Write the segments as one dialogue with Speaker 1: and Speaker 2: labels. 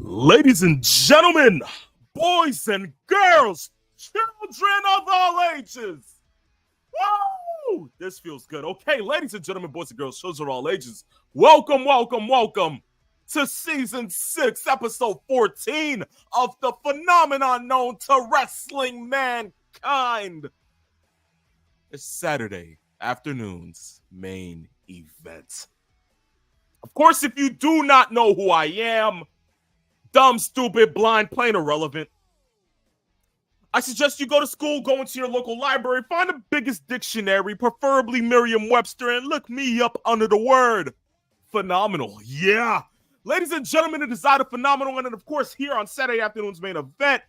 Speaker 1: Ladies and gentlemen, boys and girls, children of all ages. Woo! This feels good. Okay, ladies and gentlemen, boys and girls, children of all ages. Welcome to season 6, episode 14 of the phenomenon known to wrestling mankind. It's Saturday afternoon's main event. Of course, if you do not know who I am, dumb, stupid, blind, plain irrelevant, I suggest you go to school, go into your local library, find the biggest dictionary, preferably Merriam-Webster, and look me up under the word phenomenal. Yeah. Ladies and gentlemen, it is I, the phenomenal, and of course, here on Saturday afternoon's main event,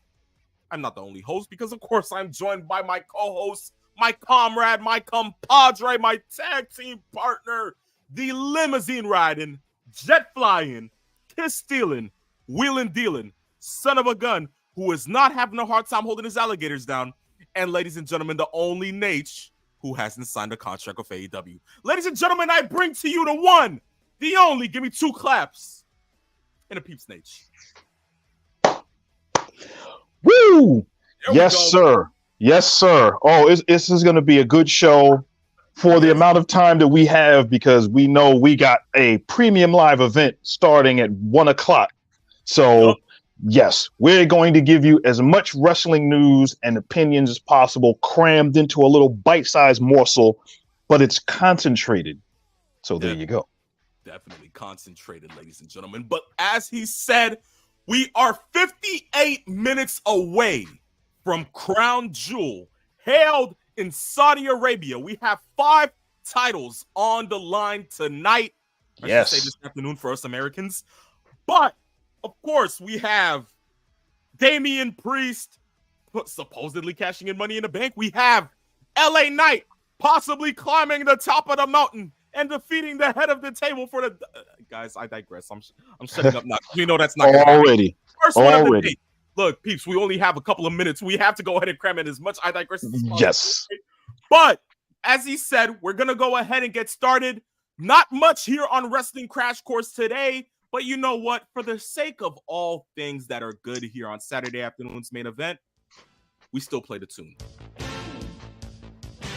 Speaker 1: I'm not the only host because, of course, I'm joined by my co-host, my comrade, my compadre, my tag team partner, the limousine riding, jet flying, kiss stealing, wheeling dealing, son of a gun, who is not having a hard time holding his alligators down. And ladies and gentlemen, the only Nate who hasn't signed a contract with AEW. Ladies and gentlemen, I bring to you the one, the only, give me 2 claps, and a peeps Nate.
Speaker 2: Woo! Yes, sir. Yes, sir. Oh, this is going to be a good show for the amount of time that we have, because we know we got a premium live event starting at 1 o'clock. So, yes, we're going to give you as much wrestling news and opinions as possible, crammed into a little bite-sized morsel, but it's concentrated. So there you go.
Speaker 1: Definitely concentrated, ladies and gentlemen. But as he said, we are 58 minutes away from Crown Jewel, hailed in Saudi Arabia. We have 5 titles on the line tonight.
Speaker 2: Yes.
Speaker 1: I should say this afternoon for us Americans. But of course, we have Damian Priest supposedly cashing in Money in the Bank. We have LA Knight possibly climbing the top of the mountain and defeating the head of the table for the guys. I digress. I'm shutting up now. We know that's not
Speaker 2: already.
Speaker 1: First one of the day. Look, peeps, we only have a couple of minutes. We have to go ahead and cram in as much I digress as possible.
Speaker 2: Yes.
Speaker 1: But as he said, we're gonna go ahead and get started. Not much here on Wrestling Crash Course today. But you know what? For the sake of all things that are good here on Saturday afternoon's main event, we still play the tune.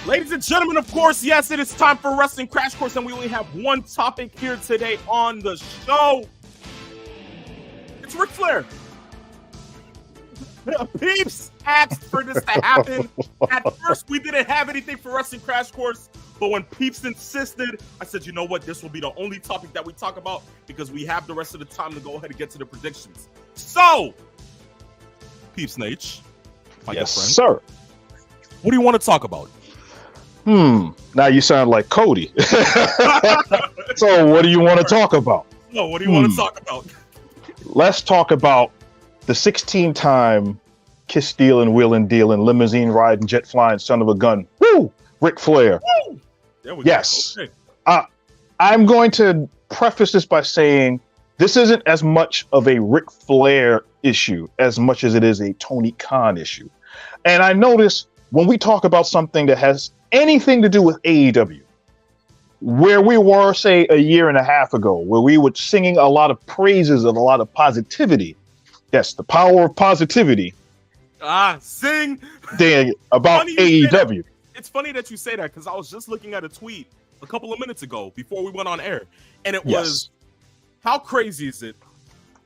Speaker 1: Ladies and gentlemen, of course, yes, it is time for Wrestling Crash Course, and we only have one topic here today on the show. It's Ric Flair. Peeps asked for this to happen. At first, we didn't have anything for Wrestling Crash Course. But when Peeps insisted, I said, you know what? This will be the only topic that we talk about because we have the rest of the time to go ahead and get to the predictions. So, Peeps Nate, my
Speaker 2: yes,
Speaker 1: good friend,
Speaker 2: sir.
Speaker 1: What do you want to talk about?
Speaker 2: Now you sound like Cody. So, what do you want to talk about?
Speaker 1: No, what do you want to talk about?
Speaker 2: Let's talk about the 16-time kiss stealing, wheeling dealing, limousine riding, jet flying, son of a gun. Woo! Ric Flair.
Speaker 1: Woo! There we
Speaker 2: yes.
Speaker 1: go. Okay.
Speaker 2: I'm going to preface this by saying this isn't as much of a Ric Flair issue as much as it is a Tony Khan issue. And I notice when we talk about something that has anything to do with AEW, where we were, say, a year and a half ago, where we were singing a lot of praises and a lot of positivity. Yes, the power of positivity.
Speaker 1: Sing.
Speaker 2: About AEW.
Speaker 1: It's funny that you say that because I was just looking at a tweet a couple of minutes ago before we went on air. And it was, how crazy is it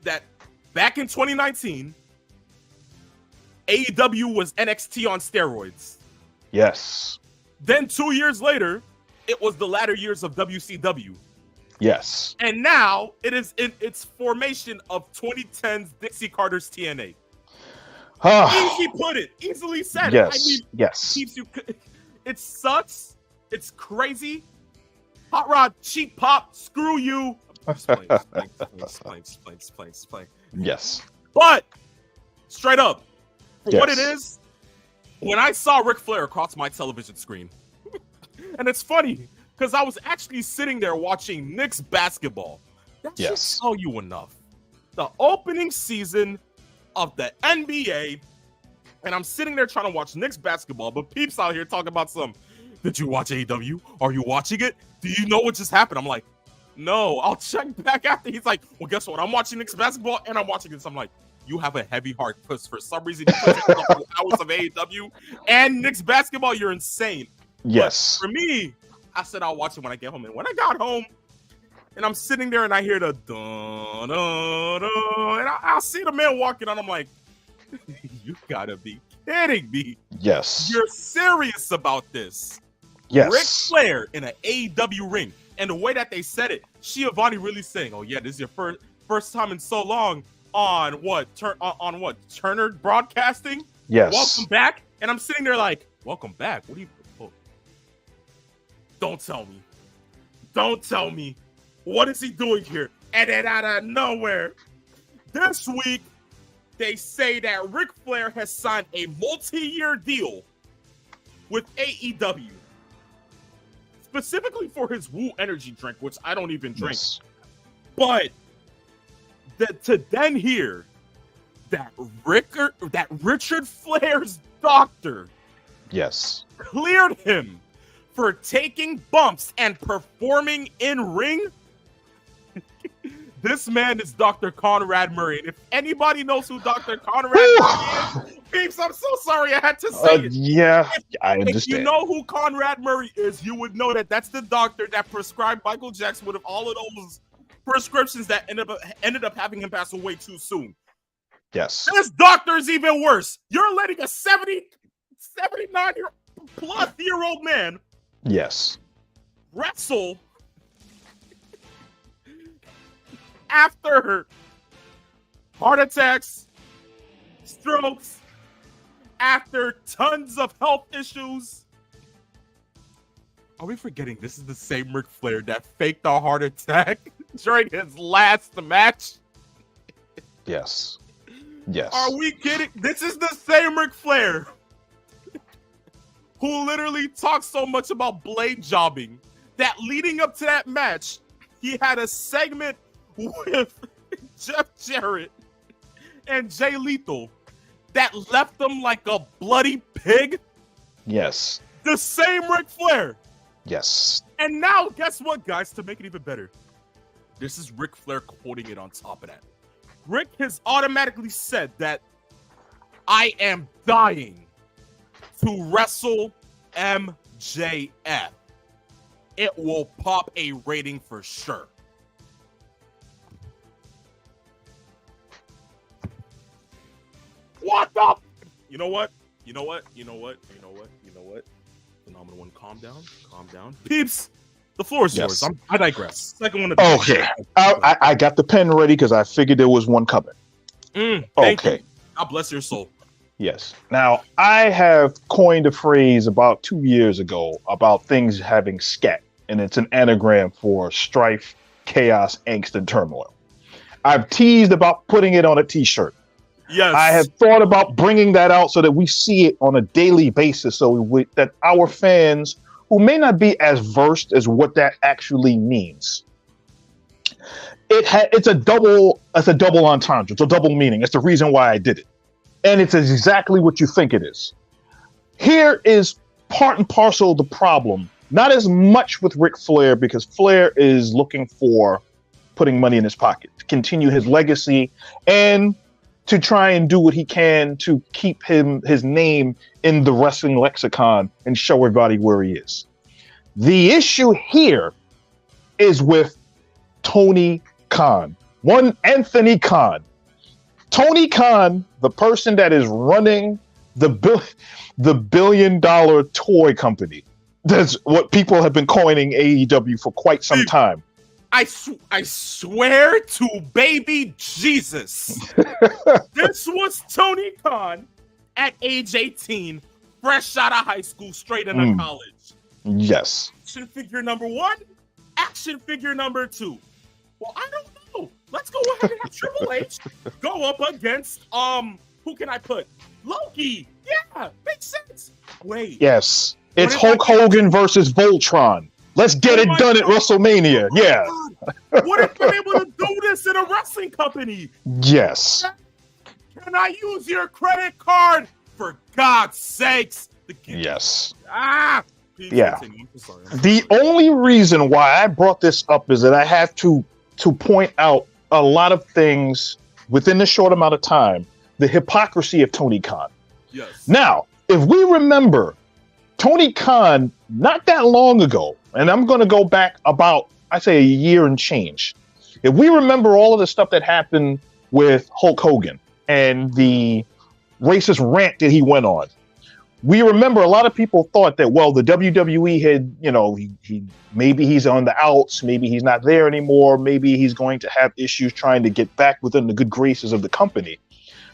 Speaker 1: that back in 2019, AEW was NXT on steroids.
Speaker 2: Yes.
Speaker 1: Then 2 years later, it was the latter years of WCW.
Speaker 2: Yes.
Speaker 1: And now it is in its formation of 2010's Dixie Carter's TNA. Easy put it. Easily said.
Speaker 2: Yes.
Speaker 1: I mean,
Speaker 2: yes.
Speaker 1: It sucks. It's crazy. Hot Rod, cheap pop, screw you. Explain.
Speaker 2: Yes.
Speaker 1: But straight up, for what it is, when I saw Ric Flair across my television screen, and it's funny because I was actually sitting there watching Knicks basketball. That should tell you enough. The opening season of the NBA, and I'm sitting there trying to watch Knicks basketball, but peeps out here talking about did you watch AEW? Are you watching it? Do you know what just happened? I'm like, no, I'll check back after. He's like, well, guess what? I'm watching Knicks basketball and I'm watching this. I'm like, you have a heavy heart because for some reason you put a couple hours of AEW and Knicks basketball. You're insane.
Speaker 2: Yes.
Speaker 1: But for me, I said I'll watch it when I get home. And when I got home, and I'm sitting there and I hear the dun, dun, dun, and I see the man walking on. I'm like, you gotta be kidding me.
Speaker 2: Yes.
Speaker 1: You're serious about this.
Speaker 2: Yes.
Speaker 1: Ric Flair in an AEW ring. And the way that they said it, Schiavone really saying, oh yeah, this is your first time in so long on what? Turner Broadcasting?
Speaker 2: Yes.
Speaker 1: Welcome back. And I'm sitting there like, welcome back? What do you... Oh. Don't tell me. Don't tell me. What is he doing here? And then out of nowhere, this week, they say that Ric Flair has signed a multi-year deal with AEW. Specifically for his Woo energy drink, which I don't even drink. Yes. But to then hear that Richard Flair's doctor cleared him for taking bumps and performing in ring. This man is Dr. Conrad Murray. And if anybody knows who Dr. Conrad Murray is, peeps, I'm so sorry I had to say it.
Speaker 2: Yeah, I understand.
Speaker 1: If you know who Conrad Murray is, you would know that that's the doctor that prescribed Michael Jackson with all of those prescriptions that ended up having him pass away too soon.
Speaker 2: Yes.
Speaker 1: This doctor is even worse. You're letting a 79-year-old man wrestle after heart attacks, strokes, after tons of health issues. Are we forgetting this is the same Ric Flair that faked a heart attack during his last match?
Speaker 2: Yes. Yes.
Speaker 1: Are we kidding? This is the same Ric Flair who literally talks so much about blade jobbing that leading up to that match, he had a segment with Jeff Jarrett and Jay Lethal that left them like a bloody pig.
Speaker 2: Yes.
Speaker 1: The same Ric Flair.
Speaker 2: Yes.
Speaker 1: And now, guess what, guys? To make it even better, this is Ric Flair quoting it on top of that. Rick has automatically said that I am dying to wrestle MJF. It will pop a rating for sure. What the? You know what? Phenomenal one. Calm down. Peeps, the floor is yours. I digress. Second one.
Speaker 2: Okay. I got the pen ready because I figured there was one coming.
Speaker 1: Thank you. God bless your soul.
Speaker 2: Yes. Now, I have coined a phrase about 2 years ago about things having scat, and it's an anagram for strife, chaos, angst, and turmoil. I've teased about putting it on a t-shirt.
Speaker 1: Yes.
Speaker 2: I have thought about bringing that out so that we see it on a daily basis, so that our fans who may not be as versed as what that actually means. It's a double entendre. It's a double meaning. It's the reason why I did it. And it's exactly what you think it is. Here is part and parcel of the problem. Not as much with Ric Flair, because Flair is looking for putting money in his pocket to continue his legacy and to try and do what he can to keep his name in the wrestling lexicon and show everybody where he is. The issue here is with Tony Khan. One Anthony Khan. Tony Khan, the person that is running the $1 billion toy company. That's what people have been coining AEW for quite some time.
Speaker 1: I swear to baby Jesus. This was Tony Khan at age 18, fresh out of high school, straight into college.
Speaker 2: Yes.
Speaker 1: Action figure number 1, action figure number 2. Well, I don't know. Let's go ahead and have Triple H go up against, who can I put? Loki. Yeah, makes sense. Wait.
Speaker 2: Yes. It's Hulk Hogan versus Voltron. Let's get it done at WrestleMania. Yeah.
Speaker 1: What if I'm able to do this in a wrestling company?
Speaker 2: Yes.
Speaker 1: Can I use your credit card? For God's sakes.
Speaker 2: Yes.
Speaker 1: Please
Speaker 2: yeah.
Speaker 1: Continue. I'm sorry.
Speaker 2: The only reason why I brought this up is that I have to point out a lot of things within the short amount of time. The hypocrisy of Tony Khan.
Speaker 1: Yes.
Speaker 2: Now, if we remember, Tony Khan, not that long ago, and I'm going to go back about, I say, a year and change. If we remember all of the stuff that happened with Hulk Hogan and the racist rant that he went on, we remember a lot of people thought that, well, the WWE had, he maybe he's on the outs, maybe he's not there anymore, maybe he's going to have issues trying to get back within the good graces of the company.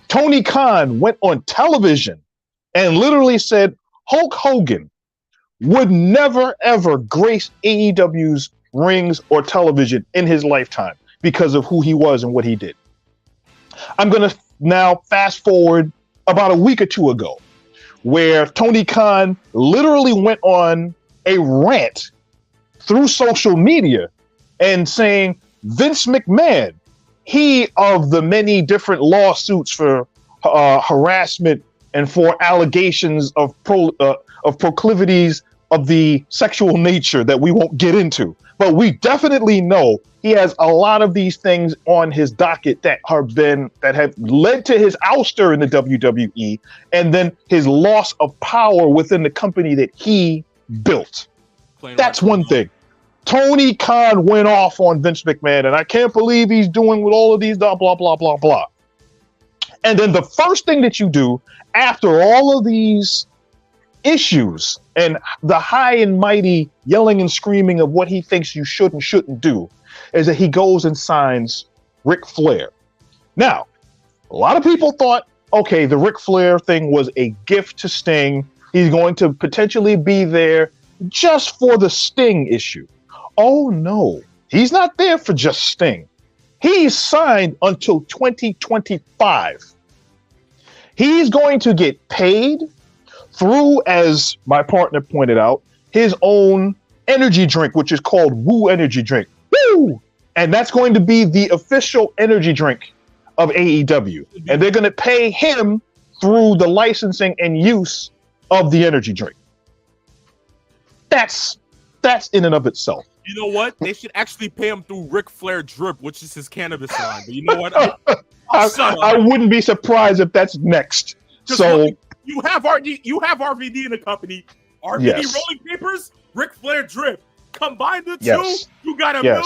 Speaker 2: Tony Khan went on television and literally said Hulk Hogan would never, ever grace AEW's rings or television in his lifetime because of who he was and what he did. I'm going to now fast forward about a week or two ago, where Tony Khan literally went on a rant through social media and saying Vince McMahon, he of the many different lawsuits for harassment and for allegations of proclivities of the sexual nature that we won't get into. But we definitely know he has a lot of these things on his docket that have led to his ouster in the WWE and then his loss of power within the company that he built. That's one thing. Tony Khan went off on Vince McMahon, and I can't believe he's doing with all of these blah, blah, blah, blah, blah. And then the first thing that you do after all of these issues and the high and mighty yelling and screaming of what he thinks you should and shouldn't do is that he goes and signs Ric Flair. Now, a lot of people thought, okay, the Ric Flair thing was a gift to Sting. He's going to potentially be there just for the Sting issue. Oh no, he's not there for just Sting. He's signed until 2025. He's going to get paid through, as my partner pointed out, his own energy drink, which is called Woo Energy Drink. Woo! And that's going to be the official energy drink of AEW. And they're going to pay him through the licensing and use of the energy drink. That's in and of itself.
Speaker 1: You know what? They should actually pay him through Ric Flair Drip, which is his cannabis line. But you know what?
Speaker 2: I wouldn't be surprised if that's next. So
Speaker 1: you have RVD in the company. RVD rolling papers, Ric Flair Drip. Combine the two, you got a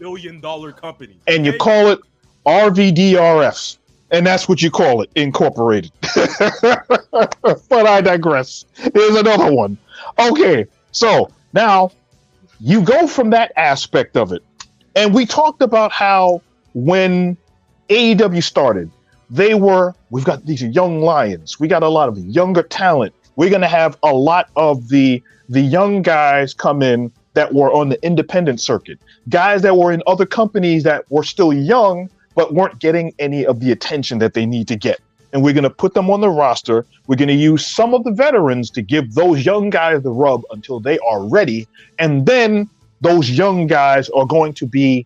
Speaker 1: billion dollar company.
Speaker 2: And okay? You call it RVDRF. And that's what you call it, Incorporated. But I digress. Here's another one. Okay, so now you go from that aspect of it. And we talked about how when AEW started, we've got these young lions. We got a lot of younger talent. We're going to have a lot of the young guys come in that were on the independent circuit. Guys that were in other companies that were still young, but weren't getting any of the attention that they need to get. And we're going to put them on the roster. We're going to use some of the veterans to give those young guys the rub until they are ready. And then those young guys are going to be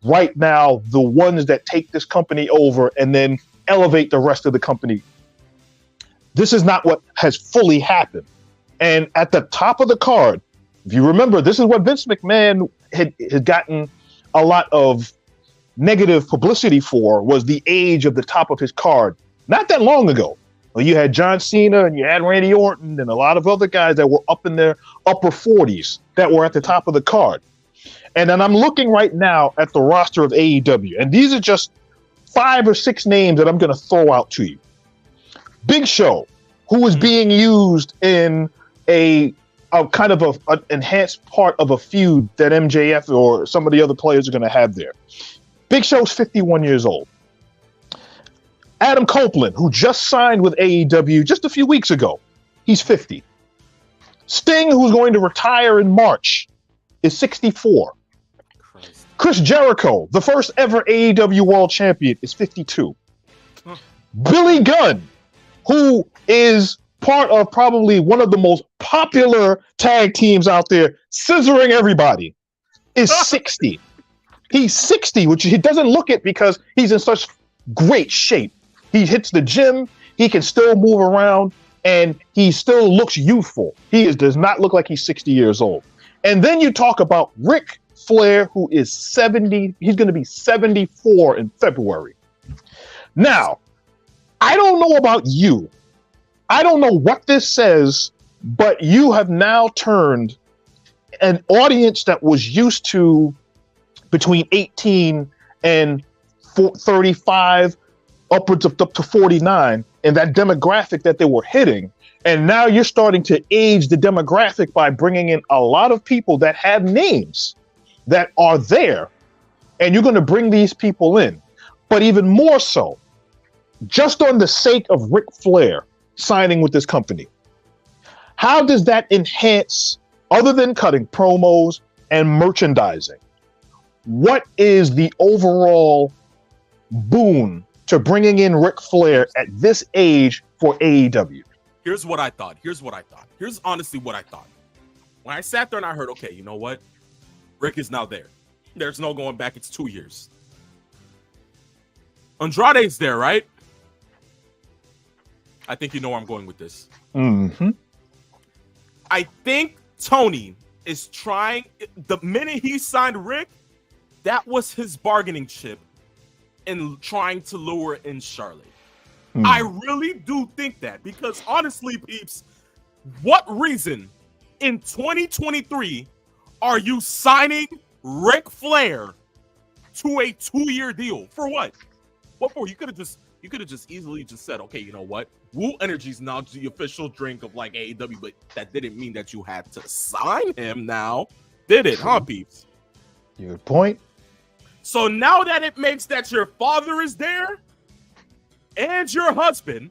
Speaker 2: right now the ones that take this company over and then elevate the rest of the company. This is not what has fully happened. And at the top of the card, if you remember, this is what Vince McMahon had gotten a lot of negative publicity for, was the age of the top of his card. Not that long ago. Well, you had John Cena and you had Randy Orton and a lot of other guys that were up in their upper 40s that were at the top of the card. And then I'm looking right now at the roster of AEW, and these are just 5 or 6 names that I'm going to throw out to you. Big Show, who is being used in a kind of an enhanced part of a feud that MJF or some of the other players are going to have there. Big Show's 51 years old. Adam Copeland, who just signed with AEW just a few weeks ago, he's 50. Sting, who's going to retire in March, is 64. Christ. Chris Jericho, the first ever AEW World Champion, is 52. Billy Gunn, who is part of probably one of the most popular tag teams out there, scissoring everybody, is 60. He's 60, which he doesn't look it because he's in such great shape. He hits the gym, he can still move around, and he still looks youthful. Does not look like he's 60 years old. And then you talk about Ric Flair, who is 70. He's going to be 74 in February. Now, I don't know about you. I don't know what this says, but you have now turned an audience that was used to between 18 and 35, upwards of up to 49, and that demographic that they were hitting. And now you're starting to age the demographic by bringing in a lot of people that have names that are there, and you're going to bring these people in. But even more so, just on the sake of Ric Flair signing with this company, how does that enhance, other than cutting promos and merchandising, what is the overall boon to bringing in Ric Flair at this age for AEW?
Speaker 1: Here's what I thought. Here's honestly what I thought. When I sat there and I heard, okay, you know what? Rick is now there. There's no going back. It's 2 years. Andrade's there, right? I think you know where I'm going with this.
Speaker 2: Mm-hmm.
Speaker 1: I think Tony is trying. The minute he signed Rick, that was his bargaining chip in trying to lure in Charlotte. I really do think that, because honestly, peeps, what reason in 2023 are you signing Ric Flair to a 2-year deal? For what? What for? You could have just easily just said, okay, you know what? Woo Energy's now the official drink of like AEW, but that didn't mean that you had to sign him now, did it, huh, peeps?
Speaker 2: Good point.
Speaker 1: So now that it makes that your father is there and your husband,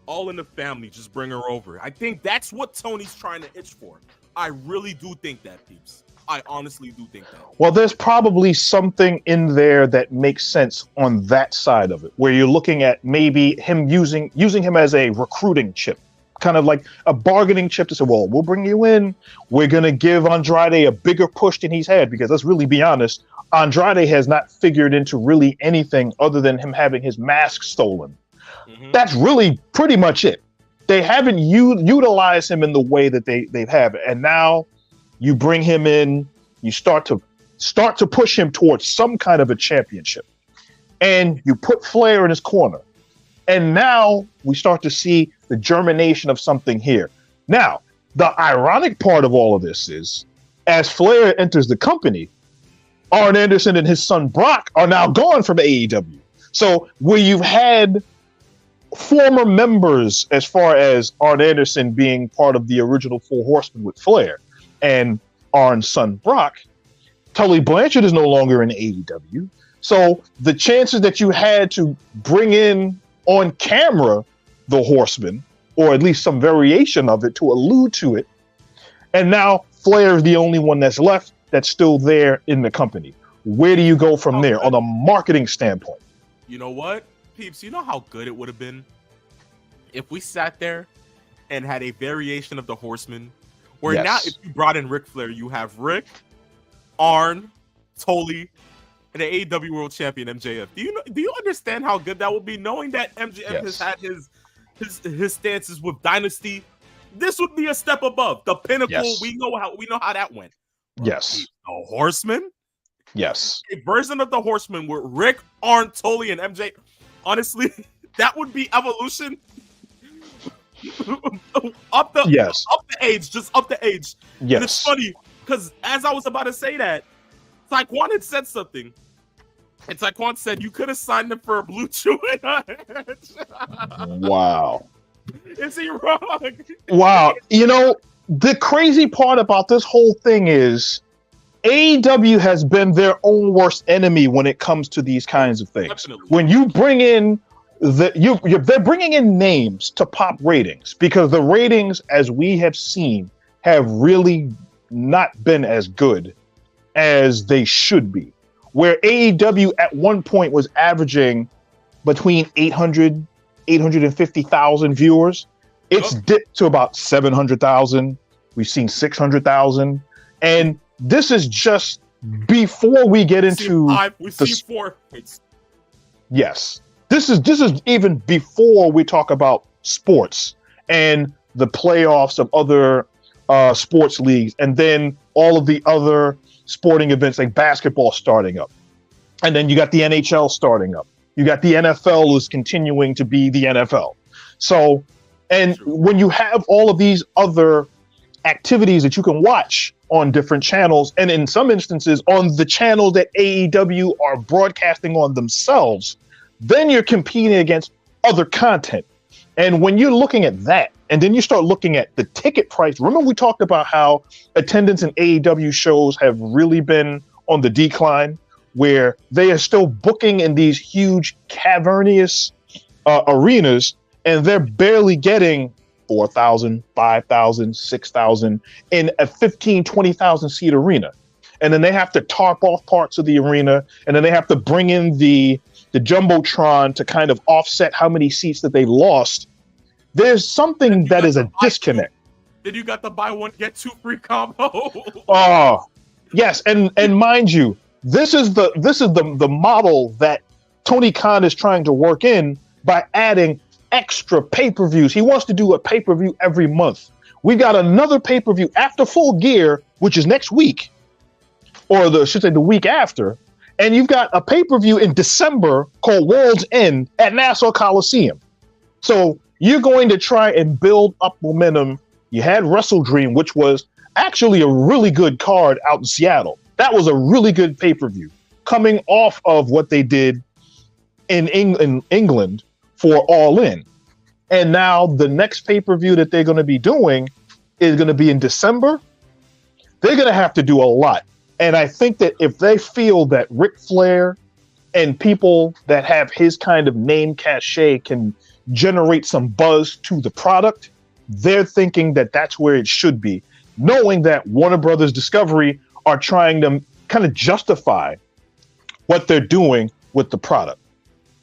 Speaker 1: all in the family, just bring her over. I think that's what Tony's trying to itch for. I really do think that, peeps. I honestly do think that.
Speaker 2: Well, there's probably something in there that makes sense on that side of it, where you're looking at maybe him using him as a recruiting chip, kind of like a bargaining chip to say, well, we'll bring you in. We're going to give Andrade a bigger push than he's had, because let's really be honest, Andrade has not figured into really anything other than him having his mask stolen. Mm-hmm. That's really pretty much it. They haven't utilized him in the way that they have. And now you bring him in, you start to push him towards some kind of a championship. And you put Flair in his corner. And now we start to see the germination of something here. Now, the ironic part of all of this is, as Flair enters the company, Arn Anderson and his son Brock are now gone from AEW. So where you've had former members, as far as Arn Anderson being part of the original Four Horsemen with Flair, and Arn's son Brock, Tully Blanchard is no longer in AEW. So the chances that you had to bring in on camera the Horsemen, or at least some variation of it to allude to it, and now Flair is the only one that's left that's still there in the company. Where do you go from there on a marketing standpoint?
Speaker 1: You know what, peeps? You know how good it would have been if we sat there and had a variation of the Horsemen, where now if you brought in Ric Flair, you have Rick, Arn, Tully, and the AEW World Champion MJF. Do you understand how good that would be, knowing that MJF has had his stances with Dynasty? This would be a step above the pinnacle.
Speaker 2: Yes.
Speaker 1: We know how that went.
Speaker 2: Yes.
Speaker 1: The Horsemen?
Speaker 2: Yes.
Speaker 1: A version of the Horsemen with Rick, Arn, Tully, and MJ. Honestly, that would be evolution. up the age.
Speaker 2: Yes.
Speaker 1: And it's funny, because as I was about to say that, Taekwon had said something. And Taekwon said, you could have signed him for a blue chew.
Speaker 2: Wow.
Speaker 1: Is he wrong?
Speaker 2: Wow. You know, the crazy part about this whole thing is AEW has been their own worst enemy when it comes to these kinds of things.
Speaker 1: Definitely.
Speaker 2: When you bring in they're bringing in names to pop ratings, because the ratings, as we have seen, have really not been as good as they should be. Where AEW at one point was averaging between 800, 850,000 viewers. It's dipped to about 700,000. We've seen 600,000. And this is just before we get into
Speaker 1: we've seen 4.
Speaker 2: Yes. This is even before we talk about sports and the playoffs of other sports leagues, and then all of the other sporting events like basketball starting up. And then you got the NHL starting up. You got the NFL is continuing to be the NFL. So, and when you have all of these other activities that you can watch on different channels, and in some instances on the channel that AEW are broadcasting on themselves, then you're competing against other content. And when you're looking at that, and then you start looking at the ticket price, remember we talked about how attendance in AEW shows have really been on the decline, where they are still booking in these huge cavernous arenas, and they're barely getting 4,000, 5,000, 6,000 in a 15, 20,000 seat arena. And then they have to tarp off parts of the arena, and then they have to bring in the Jumbotron to kind of offset how many seats that they lost. There's something that is a disconnect.
Speaker 1: Then you got the buy one, get 2 free combo.
Speaker 2: Oh, yes. And mind you, this is the model that Tony Khan is trying to work in by adding extra pay-per-views. He wants to do a pay-per-view every month. We got another pay-per-view after Full Gear, which is next week, or the week after. And you've got a pay-per-view in December called World's End at Nassau Coliseum. So you're going to try and build up momentum. You had Wrestle Dream, which was actually a really good card out in Seattle. That was a really good pay-per-view coming off of what they did in England for All In. And now the next pay-per-view that they're going to be doing is going to be in December. They're going to have to do a lot. And I think that if they feel that Ric Flair and people that have his kind of name cachet can generate some buzz to the product, they're thinking that that's where it should be, knowing that Warner Brothers Discovery are trying to kind of justify what they're doing with the product.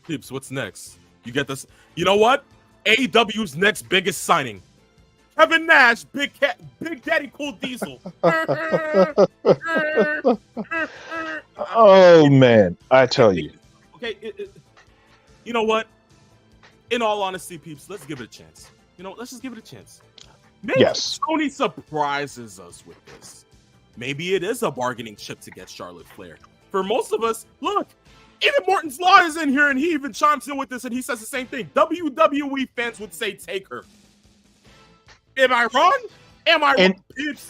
Speaker 1: Peeps, what's next? You get this? You know what? AEW's next biggest signing. Kevin Nash, Big Daddy Cool Diesel.
Speaker 2: Oh, man. I tell you.
Speaker 1: Okay, you know what? In all honesty, peeps, let's give it a chance. Let's just give it a chance. Maybe Tony surprises us with this. Maybe it is a bargaining chip to get Charlotte Flair. For most of us, look, even Morton's Law is in here, and he even chimes in with this, and he says the same thing. WWE fans would say, take her. Am I wrong? Wrong?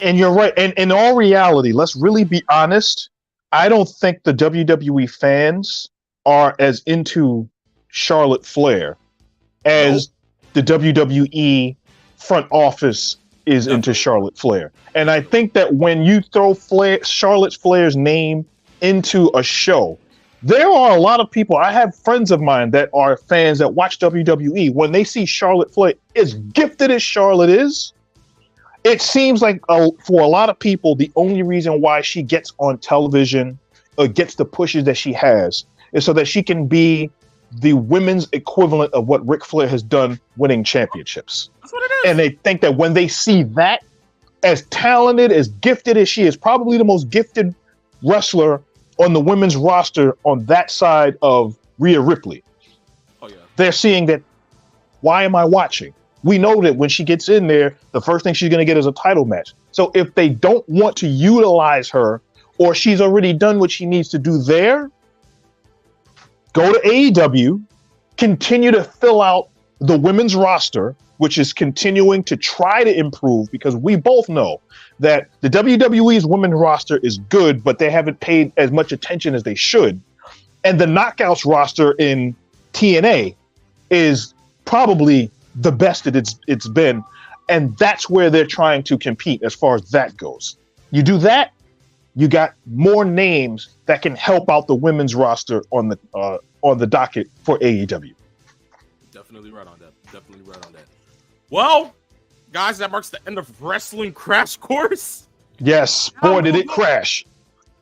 Speaker 2: And you're right. And in all reality, let's really be honest. I don't think the WWE fans are as into Charlotte Flair as the WWE front office is into Charlotte Flair. And I think that when you throw Charlotte Flair's name into a show, there are a lot of people. I have friends of mine that are fans that watch WWE. When they see Charlotte Flair, as gifted as Charlotte is, it seems like for a lot of people, the only reason why she gets on television or gets the pushes that she has is so that she can be the women's equivalent of what Ric Flair has done, winning championships.
Speaker 1: That's what it is.
Speaker 2: And they think that when they see that, as talented, as gifted as she is, probably the most gifted wrestler on the women's roster on that side of Rhea Ripley.
Speaker 1: Oh, yeah.
Speaker 2: They're seeing that, why am I watching? We know that when she gets in there, the first thing she's going to get is a title match. So if they don't want to utilize her, or she's already done what she needs to do there, go to AEW, continue to fill out the women's roster, which is continuing to try to improve, because we both know that the WWE's women's roster is good, but they haven't paid as much attention as they should. And the Knockouts roster in TNA is probably the best that it's been. And that's where they're trying to compete as far as that goes. You do that, you got more names that can help out the women's roster on the docket for AEW.
Speaker 1: Definitely right on that. Well, guys, that marks the end of Wrestling Crash Course.
Speaker 2: Yes, boy, did it crash.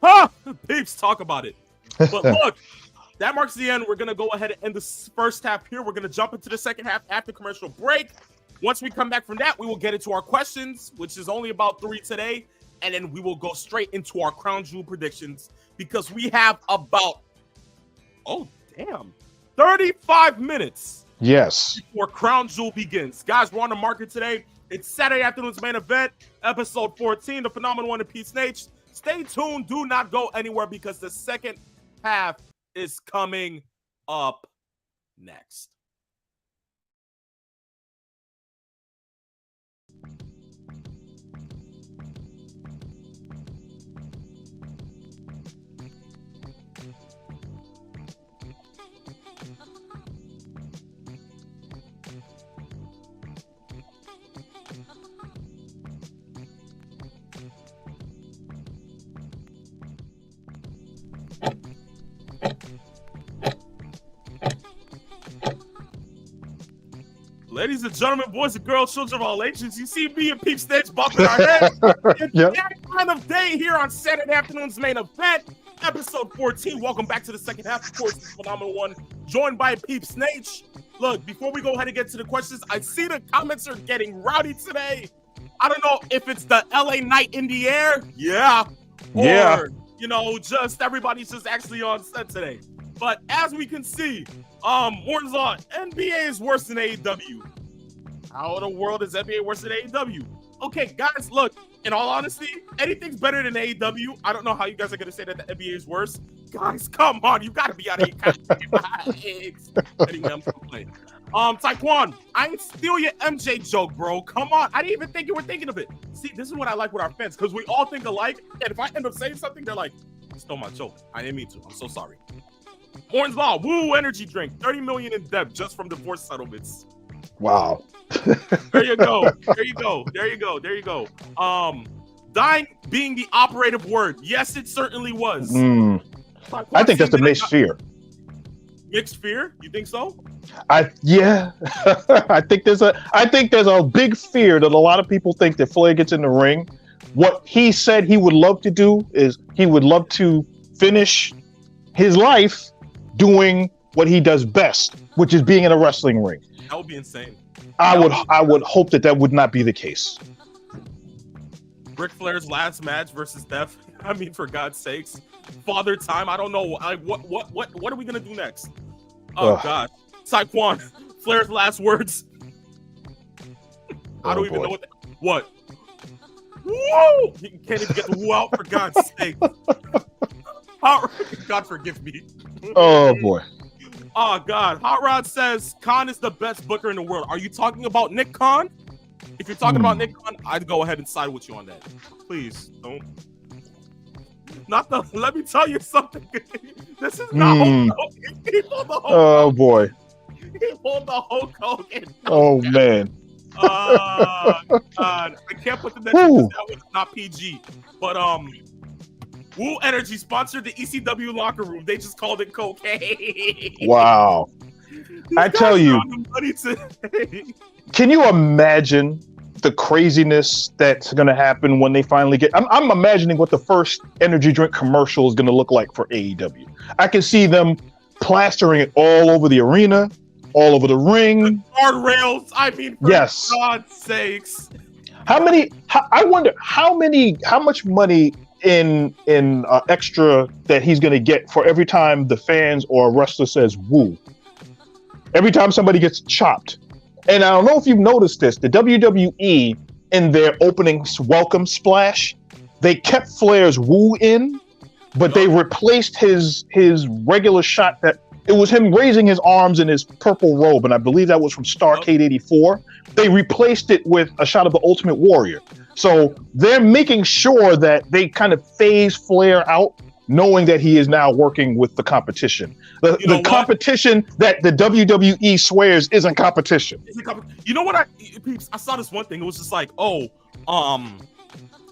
Speaker 1: Huh? Peeps, talk about it. But look, that marks the end. We're going to go ahead and end this first half here. We're going to jump into the second half after commercial break. Once we come back from that, we will get into our questions, which is only about 3 today. And then we will go straight into our Crown Jewel predictions because we have about, 35 minutes.
Speaker 2: Yes.
Speaker 1: Before Crown Jewel begins. Guys, we're on the market today. It's Saturday afternoon's main event, episode 14, the Phenomenal One and Pete Snake. Stay tuned. Do not go anywhere because the second half is coming up next. Ladies and gentlemen, boys and girls, children of all ages, you see me and Pete Snake bumping our heads. It's that kind of day here on Saturday afternoon's main event, episode 14. Welcome back to the second half, of course, the Phenomenal One, joined by Pete Snake. Look, before we go ahead and get to the questions, I see the comments are getting rowdy today. I don't know if it's the LA night in the air. Or, just everybody's just actually on set today. But as we can see, Morton's on. NBA is worse than AEW. How in the world is NBA worse than AEW? Okay, guys, look, in all honesty, anything's better than AEW. I don't know how you guys are going to say that the NBA is worse. Guys, come on. You got to be out of here. Anyway, I'm playing. Taekwon, I ain't steal your MJ joke, bro. Come on. I didn't even think you were thinking of it. See, this is what I like with our fans, because we all think alike, and if I end up saying something, they're like, you stole my joke. I didn't mean to. I'm so sorry. Morton's Law, Woo energy drink, 30 million in debt just from divorce settlements.
Speaker 2: Wow.
Speaker 1: There you go. Dying being the operative word. Yes, it certainly was.
Speaker 2: I think that's the mixed fear.
Speaker 1: Mixed fear? You think so?
Speaker 2: I think there's a big fear that a lot of people think that Flair gets in the ring. What he said he would love to do is he would love to finish his life doing what he does best, which is being in a wrestling ring.
Speaker 1: That would be insane.
Speaker 2: I would hope that would not be the case.
Speaker 1: Ric Flair's last match versus Steph. I mean, for God's sakes, Father Time. I don't know. What are we gonna do next? Oh God, Taekwon, Flair's last words. I don't even know what. Woo! He can't even get the woo out, for God's sake. God forgive me.
Speaker 2: Oh boy.
Speaker 1: Oh God. Hot Rod says Khan is the best booker in the world. Are you talking about Nick Khan? If you're talking about Nick Khan, I'd go ahead and side with you on that. Please don't. Let me tell you something. This is not Hulk Hogan. He pulled the Hulk Hogan.
Speaker 2: Boy.
Speaker 1: He pulled the Hulk Hogan.
Speaker 2: Oh man.
Speaker 1: God. I can't put the next because that was not PG. But Woo Energy sponsored the ECW locker room. They just called it cocaine.
Speaker 2: Wow. I tell you, can you imagine the craziness that's going to happen when they finally get... I'm imagining what the first energy drink commercial is going to look like for AEW. I can see them plastering it all over the arena, all over the ring. The
Speaker 1: guardrails. I mean, for God's sakes.
Speaker 2: I wonder how much money in extra that he's going to get for every time the fans or a wrestler says woo. Every time somebody gets chopped. And I don't know if you've noticed this, the WWE in their opening welcome splash, they kept Flair's woo in, but they replaced his regular shot that it was him raising his arms in his purple robe, and I believe that was from Starrcade 84. They replaced it with a shot of the Ultimate Warrior. So they're making sure that they kind of phase Flair out, knowing that he is now working with the competition. The competition that the WWE swears isn't competition.
Speaker 1: You know what? I saw this one thing. It was just like,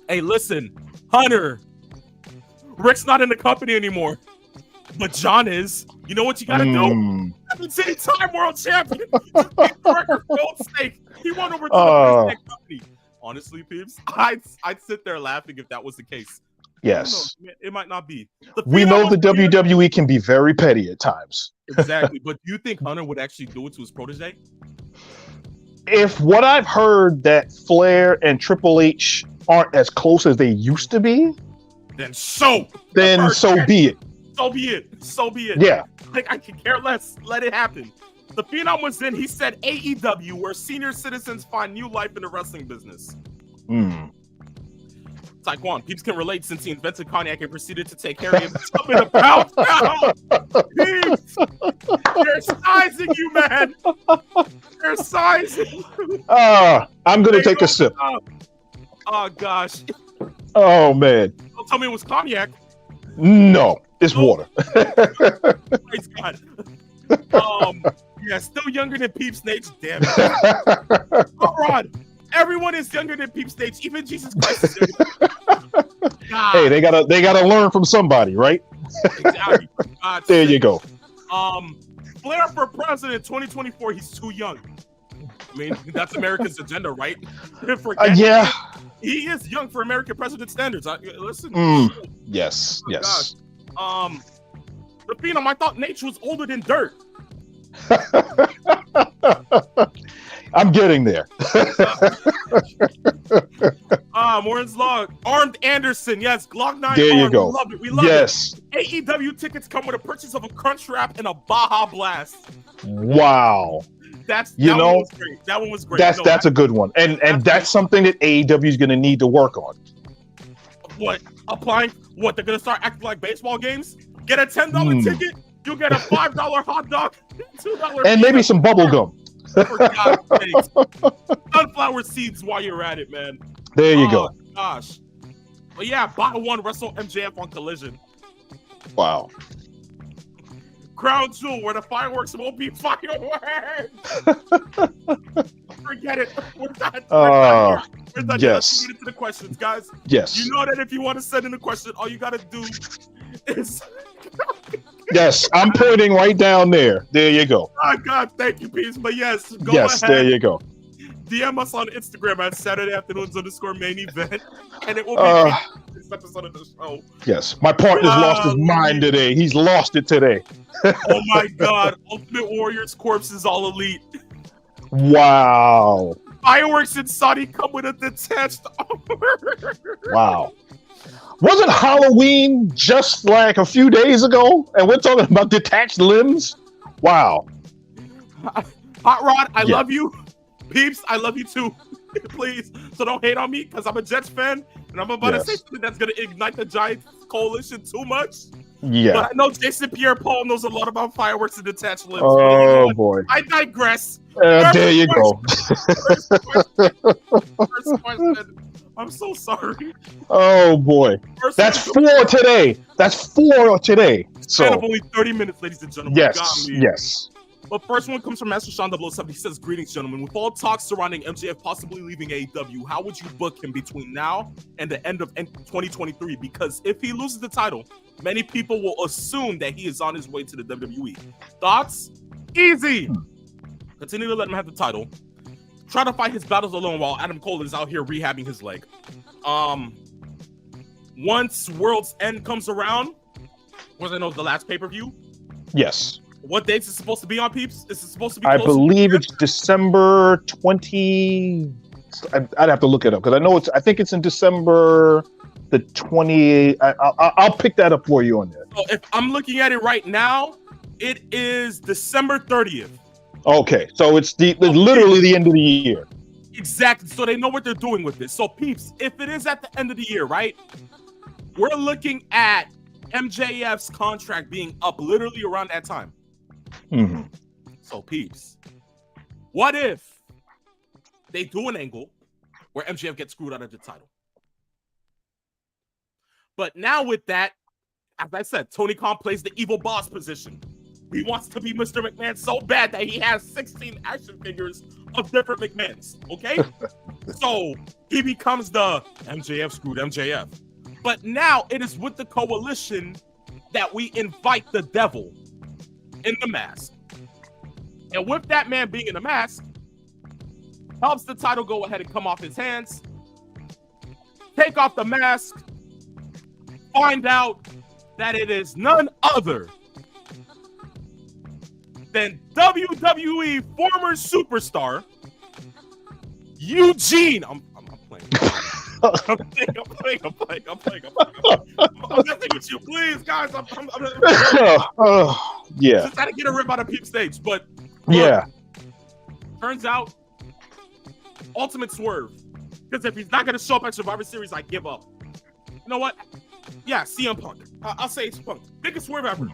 Speaker 1: hey, listen, Hunter, Rick's not in the company anymore, but John is. You know what you gotta do? City Time World Champion. He won over to the company. Honestly, peeps, I'd sit there laughing if that was the case.
Speaker 2: Yes.
Speaker 1: It might not be.
Speaker 2: We know the WWE can be very petty at times.
Speaker 1: Exactly. But do you think Hunter would actually do it to his protege?
Speaker 2: If what I've heard that Flair and Triple H aren't as close as they used to be,
Speaker 1: then so
Speaker 2: be it.
Speaker 1: So be it.
Speaker 2: Yeah.
Speaker 1: Like, I can care less. Let it happen. The Phenom was in. He said AEW, where senior citizens find new life in the wrestling business. Taekwon, peeps can relate since he invented cognac and proceeded to take Harry and up in a pound. Peeps, they're sizing you, man. They're sizing you.
Speaker 2: I'm going to take a sip.
Speaker 1: Oh, gosh.
Speaker 2: Oh, man.
Speaker 1: Don't tell me it was cognac.
Speaker 2: No, it's water.
Speaker 1: Praise God. Yeah, still younger than Peeps Nate. Damn it. Oh, Rod. Everyone is younger than Peeps Nate. Even Jesus Christ is younger.
Speaker 2: Hey, they gotta learn from somebody, right?
Speaker 1: Exactly.
Speaker 2: There you go.
Speaker 1: Flair for president 2024. He's too young. I mean, that's America's agenda, right?
Speaker 2: Yeah.
Speaker 1: He is young for American president standards. Listen.
Speaker 2: Yes. Yes.
Speaker 1: Gosh. The Phenom, I thought Nate was older than dirt.
Speaker 2: I'm getting there.
Speaker 1: Warren's Law, Armed Anderson, yes, Glock 9.
Speaker 2: There you go.
Speaker 1: We love it. We love it. AEW tickets come with a purchase of a Crunch Wrap and a Baja Blast.
Speaker 2: Wow.
Speaker 1: That one was great. That one was great.
Speaker 2: That's a good one, and that's something that AEW is going to need to work on.
Speaker 1: What? Applying? What? They're going to start acting like baseball games? Get a $10 ticket. You'll get a $5 hot dog, $2,
Speaker 2: and maybe some bubble gum.
Speaker 1: For God's sake. Sunflower seeds while you're at it, man.
Speaker 2: There you go.
Speaker 1: Gosh. But yeah, Bottle One wrestle MJF on Collision.
Speaker 2: Wow.
Speaker 1: Crown Jewel, where the fireworks won't be fireworks. Forget it. We're done. Let's get into the questions, guys.
Speaker 2: Yes.
Speaker 1: You know that if you want to send in a question, all you got to do is...
Speaker 2: Yes, I'm pointing right down there. There you go.
Speaker 1: Oh, God, thank you, Peace. But yes, go
Speaker 2: ahead. There you go.
Speaker 1: DM us on Instagram at Saturday_main event, and it will be this episode of the show.
Speaker 2: Yes, my partner's lost his mind today. He's lost it today.
Speaker 1: Oh my God, Ultimate Warrior's corpse is all elite.
Speaker 2: Wow.
Speaker 1: Fireworks and Saudi come with a detached armor.
Speaker 2: Wow. Wasn't Halloween just like a few days ago? And we're talking about detached limbs? Wow.
Speaker 1: Hot Rod, I love you. Peeps, I love you too. Please. So don't hate on me because I'm a Jets fan and I'm about to say something that's going to ignite the Giants coalition too much.
Speaker 2: Yeah.
Speaker 1: But I know Jason Pierre-Paul knows a lot about fireworks and detached limbs.
Speaker 2: Oh, boy.
Speaker 1: I digress.
Speaker 2: There you go.
Speaker 1: First question. I'm so sorry.
Speaker 2: Oh, boy. That's 4 today. So.
Speaker 1: And of only 30 minutes, ladies and gentlemen.
Speaker 2: Yes.
Speaker 1: But first one comes from Master Sean 007. He says, greetings, gentlemen. With all talks surrounding MJF possibly leaving AEW, how would you book him between now and the end of 2023? Because if he loses the title, many people will assume that he is on his way to the WWE. Thoughts? Easy. Continue to let him have the title. Try to fight his battles alone while Adam Cole is out here rehabbing his leg. Once World's End comes around, was I know the last pay-per-view?
Speaker 2: Yes.
Speaker 1: What dates is supposed to be on, Peeps? Is it supposed to be?
Speaker 2: I believe it's December 20. I'd have to look it up because I think it's in December the 20. I'll pick that up for you on that.
Speaker 1: So if I'm looking at it right now, it is December 30th.
Speaker 2: Okay, so it's literally the end of the year.
Speaker 1: Exactly. So they know what they're doing with this. So, Peeps, if it is at the end of the year, right? We're looking at MJF's contract being up literally around that time.
Speaker 2: Mm-hmm.
Speaker 1: So, Peeps, what if they do an angle where MJF gets screwed out of the title? But now with that, as I said, Tony Khan plays the evil boss position. He wants to be Mr. McMahon so bad that he has 16 action figures of different McMahons, okay? So he becomes the MJF screwed MJF. But now it is with the coalition that we invite the devil in the mask. And with that man being in the mask, helps the title go ahead and come off his hands, take off the mask, find out that it is none other than WWE former superstar Eugene. I'm playing. I'm messing with you, please, guys.
Speaker 2: Yeah.
Speaker 1: Just trying to get a rip out of Peep Stage, but
Speaker 2: Yeah.
Speaker 1: turns out, ultimate swerve. Because if he's not gonna show up at Survivor Series, I give up. You know what? Yeah, CM Punk. I'll say it's Punk. Biggest swerve ever.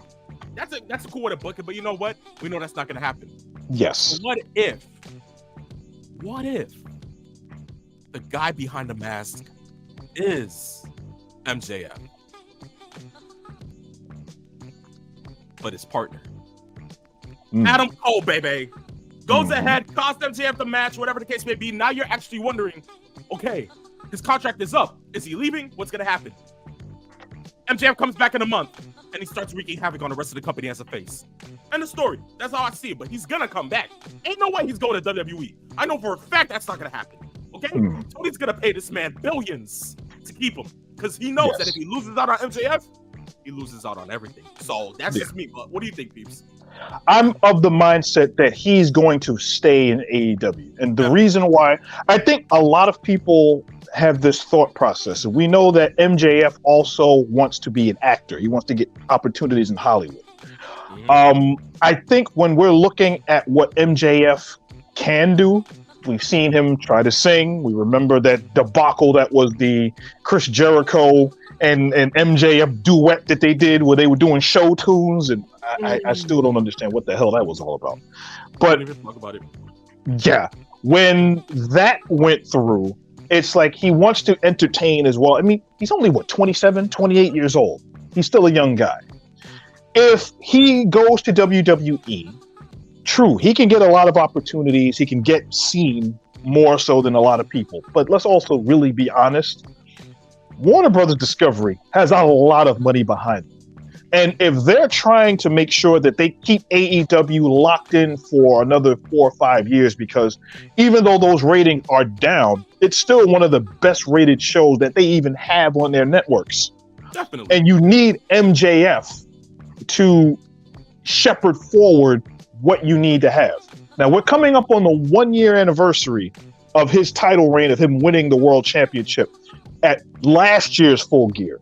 Speaker 1: That's a cool way to book it, but you know what? We know that's not gonna happen.
Speaker 2: Yes.
Speaker 1: So what if the guy behind the mask is MJF, but his partner, Adam Cole, baby, goes ahead, cost MJF the match, whatever the case may be. Now you're actually wondering, okay, his contract is up. Is he leaving? What's gonna happen? MJF comes back in a month and he starts wreaking havoc on the rest of the company as a face. End of story. That's how I see it. But he's gonna come back. Ain't no way he's going to WWE. I know for a fact that's not gonna happen. Okay? Tony's gonna pay this man billions to keep him. Because he knows that if he loses out on MJF, he loses out on everything. So that's just me. But what do you think, Peeps?
Speaker 2: I'm of the mindset that he's going to stay in AEW. And the reason why, I think a lot of people have this thought process. We know that MJF also wants to be an actor. He wants to get opportunities in Hollywood. I think when we're looking at what MJF can do, we've seen him try to sing. We remember that debacle that was the Chris Jericho and MJF duet that they did where they were doing show tunes. And I still don't understand what the hell that was all about. But
Speaker 1: talk about it.
Speaker 2: Yeah, when that went through, it's like he wants to entertain as well. I mean, he's only, 27, 28 years old. He's still a young guy. If he goes to WWE, true, he can get a lot of opportunities. He can get seen more so than a lot of people. But let's also really be honest. Warner Brothers Discovery has a lot of money behind them. And if they're trying to make sure that they keep AEW locked in for another 4 or 5 years, because even though those ratings are down, it's still one of the best rated shows that they even have on their networks.
Speaker 1: Definitely.
Speaker 2: And you need MJF to shepherd forward what you need to have. Now, we're coming up on the 1-year anniversary of his title reign, of him winning the World Championship at last year's Full Gear.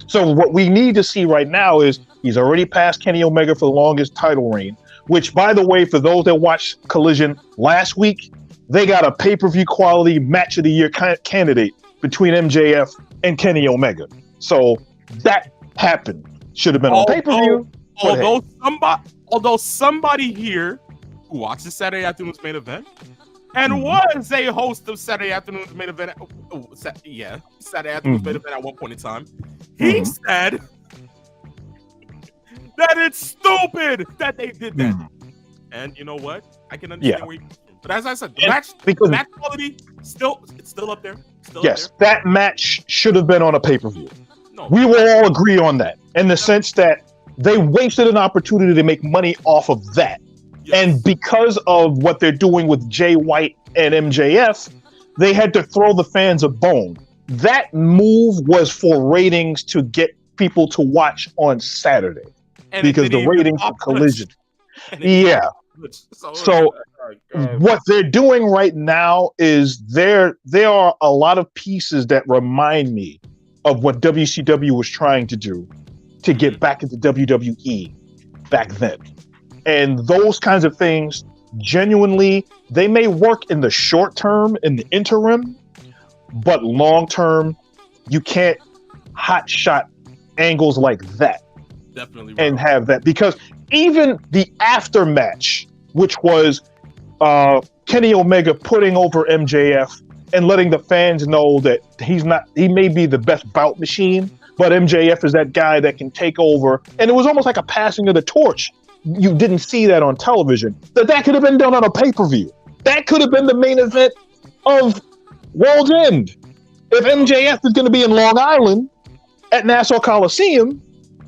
Speaker 2: So what we need to see right now is he's already passed Kenny Omega for the longest title reign, which, by the way, for those that watched Collision last week, they got a pay-per-view quality match of the year candidate between MJF and Kenny Omega. So that happened. Should have been on pay-per-view.
Speaker 1: Although somebody here who watches Saturday Afternoon's Main Event and was a host of Saturday Afternoon's Main Event, Saturday Afternoon's Main Event at one point in time, he said that it's stupid that they did that. And you know what? I can understand where you, but as I said, the match quality it's still up there.
Speaker 2: That match should have been on a pay-per-view.
Speaker 1: No,
Speaker 2: we will all agree on that, in the sense that they wasted an opportunity to make money off of that. Yes. And because of what they're doing with Jay White and MJF, they had to throw the fans a bone. That move was for ratings to get people to watch on Saturday, because the ratings for Collision. Yeah. So what they're doing right now is there are a lot of pieces that remind me of what WCW was trying to do to get back into WWE back then. And those kinds of things, genuinely, they may work in the short term, in the interim, but long term, you can't hot shot angles like that.
Speaker 1: Definitely.
Speaker 2: And have that, because even the after match, which was Kenny Omega putting over MJF and letting the fans know that he may be the best bout machine, but MJF is that guy that can take over. And it was almost like a passing of the torch. You didn't see that on television. That could have been done on a pay-per-view. That could have been the main event of World's End. If MJF is going to be in Long Island at Nassau Coliseum,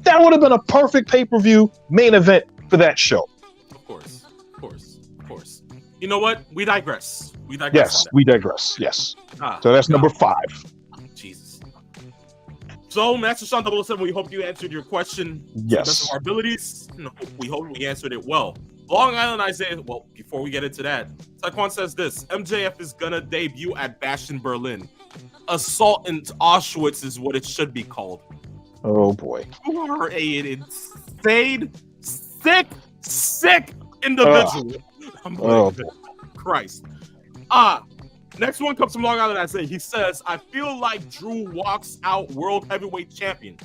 Speaker 2: that would have been a perfect pay-per-view main event for that show.
Speaker 1: Of course. You know what? We digress.
Speaker 2: Yes, we digress. Yes. So that's number 5.
Speaker 1: Jesus. So, Master Sean 007, we hope you answered your question to the best of our abilities. We hope we answered it well. Long Island Isaiah, well, before we get into that, Taekwon says this: MJF is gonna debut at Bash in Berlin. Assault in Auschwitz is what it should be called.
Speaker 2: Oh boy.
Speaker 1: You are an insane, sick individual. I'm like, Christ. Next one comes from Long Island Isaiah. He says, I feel like Drew walks out World Heavyweight Champion.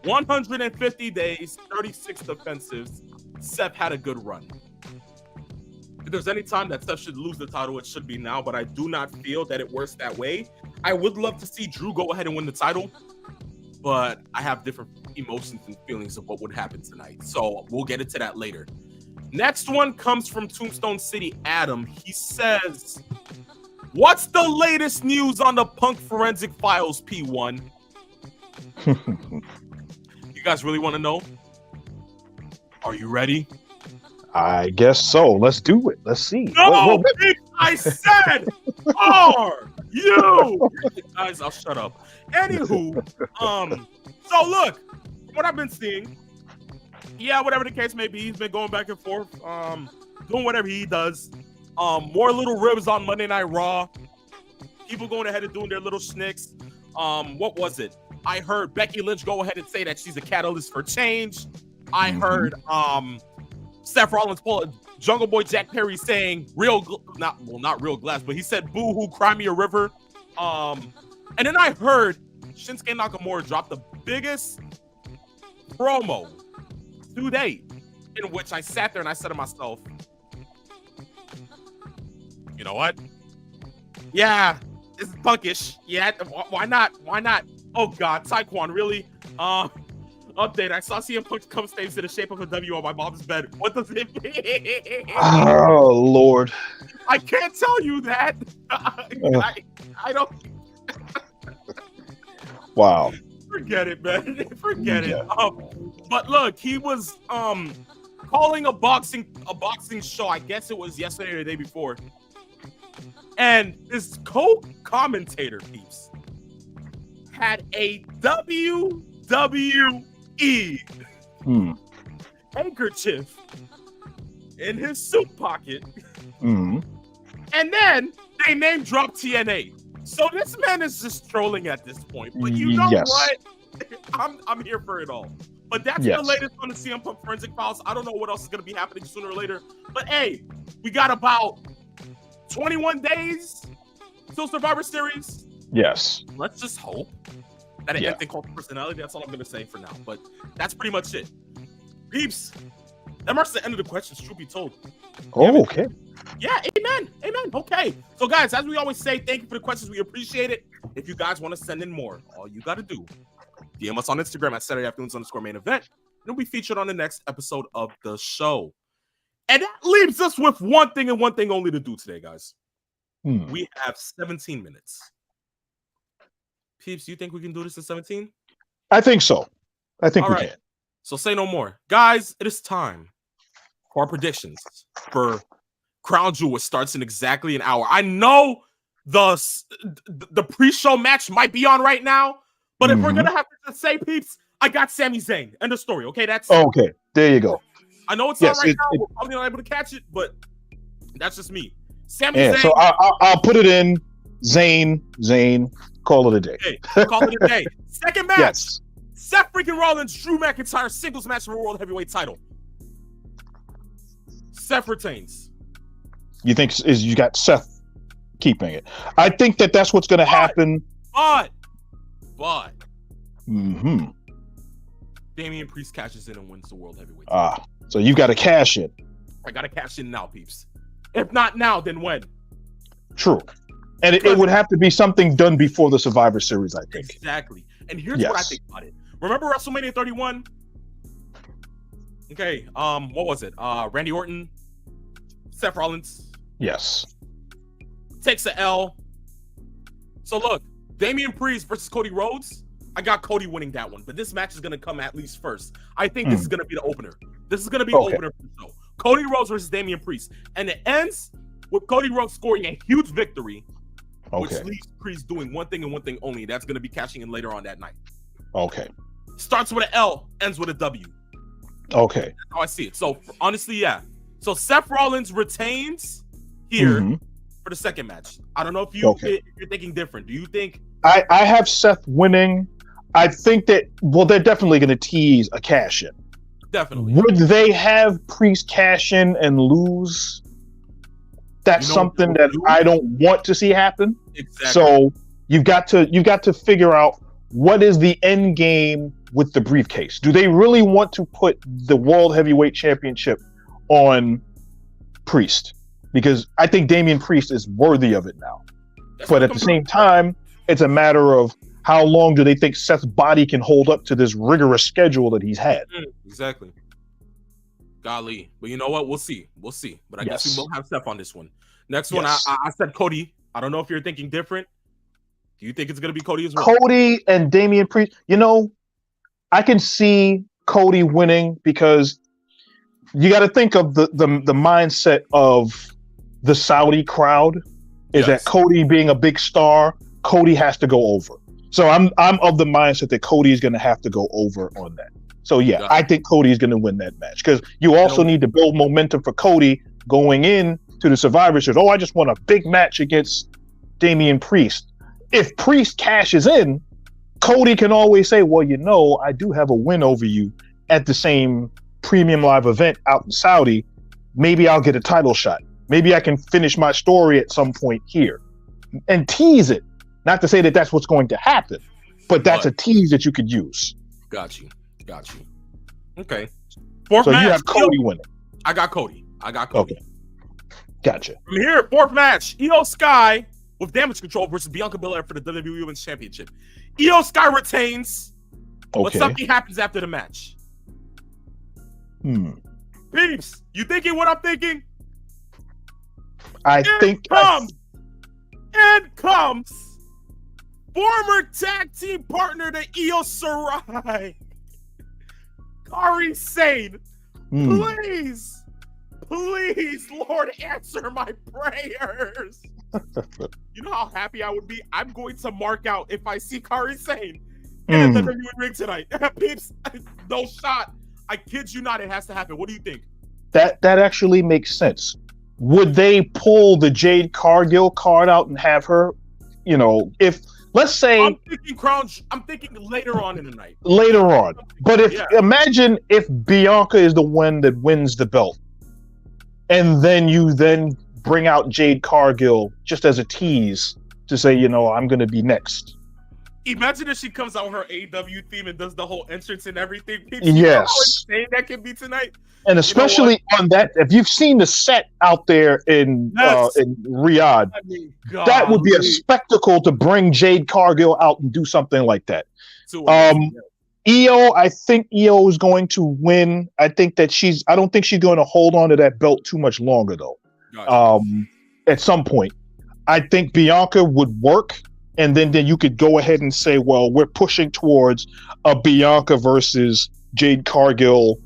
Speaker 1: 150 days, 36 defensives. Seth had a good run. If there's any time that Seth should lose the title, it should be now, but I do not feel that it works that way. I would love to see Drew go ahead and win the title, but I have different emotions and feelings of what would happen tonight. So we'll get into that later. Next one comes from Tombstone City Adam. He says, what's the latest news on the Punk Forensic Files, P1? You guys really want to know? Are you ready?
Speaker 2: I guess so. Let's do it. Let's see.
Speaker 1: No, I said, are you? Guys, I'll shut up. Anywho, so look, from what I've been seeing, yeah, whatever the case may be, he's been going back and forth, doing whatever he does. More little ribs on Monday Night Raw. People going ahead and doing their little snicks. What was it? I heard Becky Lynch go ahead and say that she's a catalyst for change. I heard Seth Rollins pull Jungle Boy Jack Perry saying not real glass, but he said boo hoo, cry me a river. And then I heard Shinsuke Nakamura drop the biggest promo to date, in which I sat there and I said to myself, you know what? Yeah, it's punkish. Yeah, why not? Oh God, Taekwon, really? Update. I saw CM Punk come stage in the shape of a W on my mom's bed. What does it mean?
Speaker 2: Oh Lord.
Speaker 1: I can't tell you that. I don't.
Speaker 2: Wow.
Speaker 1: Forget it, man. Forget it. But look, he was calling a boxing show. I guess it was yesterday or the day before. And this co-commentator piece had a WWE handkerchief in his suit pocket. And then they name dropped TNA. So this man is just trolling at this point. But you know what? I'm here for it all. But that's the latest on the CM Punk Forensic Files. I don't know what else is going to be happening sooner or later. But hey, we got about 21 days till Survivor Series.
Speaker 2: Yes.
Speaker 1: Let's just hope that it ends in cult personality. That's all I'm going to say for now. But that's pretty much it. Peeps, that marks the end of the questions, truth be told.
Speaker 2: Oh, okay.
Speaker 1: Yeah, amen. Okay. So, guys, as we always say, thank you for the questions. We appreciate it. If you guys want to send in more, all you got to do, DM us on Instagram at Saturday Afternoons_main event. And it'll be featured on the next episode of the show. And that leaves us with one thing and one thing only to do today, guys. We have 17 minutes. Peeps, you think we can do this in 17?
Speaker 2: I think so. I think we can.
Speaker 1: So say no more. Guys, it is time for our predictions for Crown Jewel. It starts in exactly an hour. I know the pre-show match might be on right now, but if we're going to have to say, peeps, I got Sami Zayn. End of story, okay? Okay,
Speaker 2: there you go.
Speaker 1: I know it's on right now. We're probably not able to catch it, but that's just me. Sami Zayn.
Speaker 2: So I'll put it in. Zayn. Call it a day.
Speaker 1: Okay, call it a day. Second match. Seth freaking Rollins, Drew McIntyre singles match for the World Heavyweight title. Seth retains.
Speaker 2: You think you got Seth keeping it? I think that's what's going to happen.
Speaker 1: But. Damian Priest cashes in and wins the World Heavyweight title.
Speaker 2: So you got to cash in.
Speaker 1: I got to cash in now, peeps. If not now, then when?
Speaker 2: True. And it would have to be something done before the Survivor Series, I think.
Speaker 1: Exactly. And here's what I think about it. Remember WrestleMania 31? Okay, what was it? Randy Orton, Seth Rollins.
Speaker 2: Yes.
Speaker 1: Takes the L. So look, Damian Priest versus Cody Rhodes. I got Cody winning that one, but this match is going to come at least first. I think this is going to be the opener. This is going to be the opener for the show. Cody Rhodes versus Damian Priest. And it ends with Cody Rhodes scoring a huge victory, which leaves Priest doing one thing and one thing only. That's going to be cashing in later on that night.
Speaker 2: Okay.
Speaker 1: Starts with an L, ends with a W.
Speaker 2: Okay.
Speaker 1: That's how I see it. So honestly, yeah. So Seth Rollins retains here for the second match. I don't know if you're thinking different. Do you think
Speaker 2: I have Seth winning? I think that they're definitely going to tease a cash in.
Speaker 1: Definitely.
Speaker 2: Would they have Priest cash in and lose? That's something that I don't want to see happen.
Speaker 1: Exactly.
Speaker 2: So you've got to figure out what is the end game with the briefcase. Do they really want to put the World Heavyweight Championship on Priest? Because I think Damian Priest is worthy of it now. But at the same time, it's a matter of how long do they think Seth's body can hold up to this rigorous schedule that he's had.
Speaker 1: Exactly. Golly. But you know what? We'll see. But I guess we will have Seth on this one. Next one, I said Cody. I don't know if you're thinking different. Do you think it's going to be Cody as well?
Speaker 2: Cody and Damian Priest. I can see Cody winning because you got to think of the mindset of the Saudi crowd is that Cody being a big star, Cody has to go over. So I'm of the mindset that Cody is going to have to go over on that. So I think Cody is going to win that match because you also need to build momentum for Cody going in to the Survivor Series. I just want a big match against Damian Priest. If Priest cashes in, Cody can always say, well, I do have a win over you at the same premium live event out in Saudi. Maybe I'll get a title shot. Maybe I can finish my story at some point here and tease it. Not to say that that's what's going to happen, but that's a tease that you could use.
Speaker 1: Got you. Okay. Fourth match.
Speaker 2: You have Cody winning.
Speaker 1: I got Cody.
Speaker 2: Okay. Gotcha.
Speaker 1: From here, fourth match, Io Sky with Damage Control versus Bianca Belair for the WWE Women's Championship. Io Sky retains, but something happens after the match. Peeps, you thinking what I'm thinking? In comes former tag team partner to Io Shirai, Kairi Sane. Please, Lord, answer my prayers. You know how happy I would be? I'm going to mark out if I see Kairi Sane in the WWE ring tonight. Peeps, no shot. I kid you not, it has to happen. What do you think?
Speaker 2: That actually makes sense. Would they pull the Jade Cargill card out and have her, if let's say
Speaker 1: I'm thinking later on in the night.
Speaker 2: Later on. But imagine if Bianca is the one that wins the belt. And then you bring out Jade Cargill just as a tease to say, I'm going to be next.
Speaker 1: Imagine if she comes out with her AEW theme and does the whole entrance and everything.
Speaker 2: Yes.
Speaker 1: You know how insane that can be tonight?
Speaker 2: And especially on that, if you've seen the set out there in Riyadh, that would be a spectacle to bring Jade Cargill out and do something like that. Io, I think Io is going to win. I think that I don't think she's going to hold on to that belt too much longer, though. At some point, I think Bianca would work, and then you could go ahead and say, well, we're pushing towards a Bianca versus Jade Cargill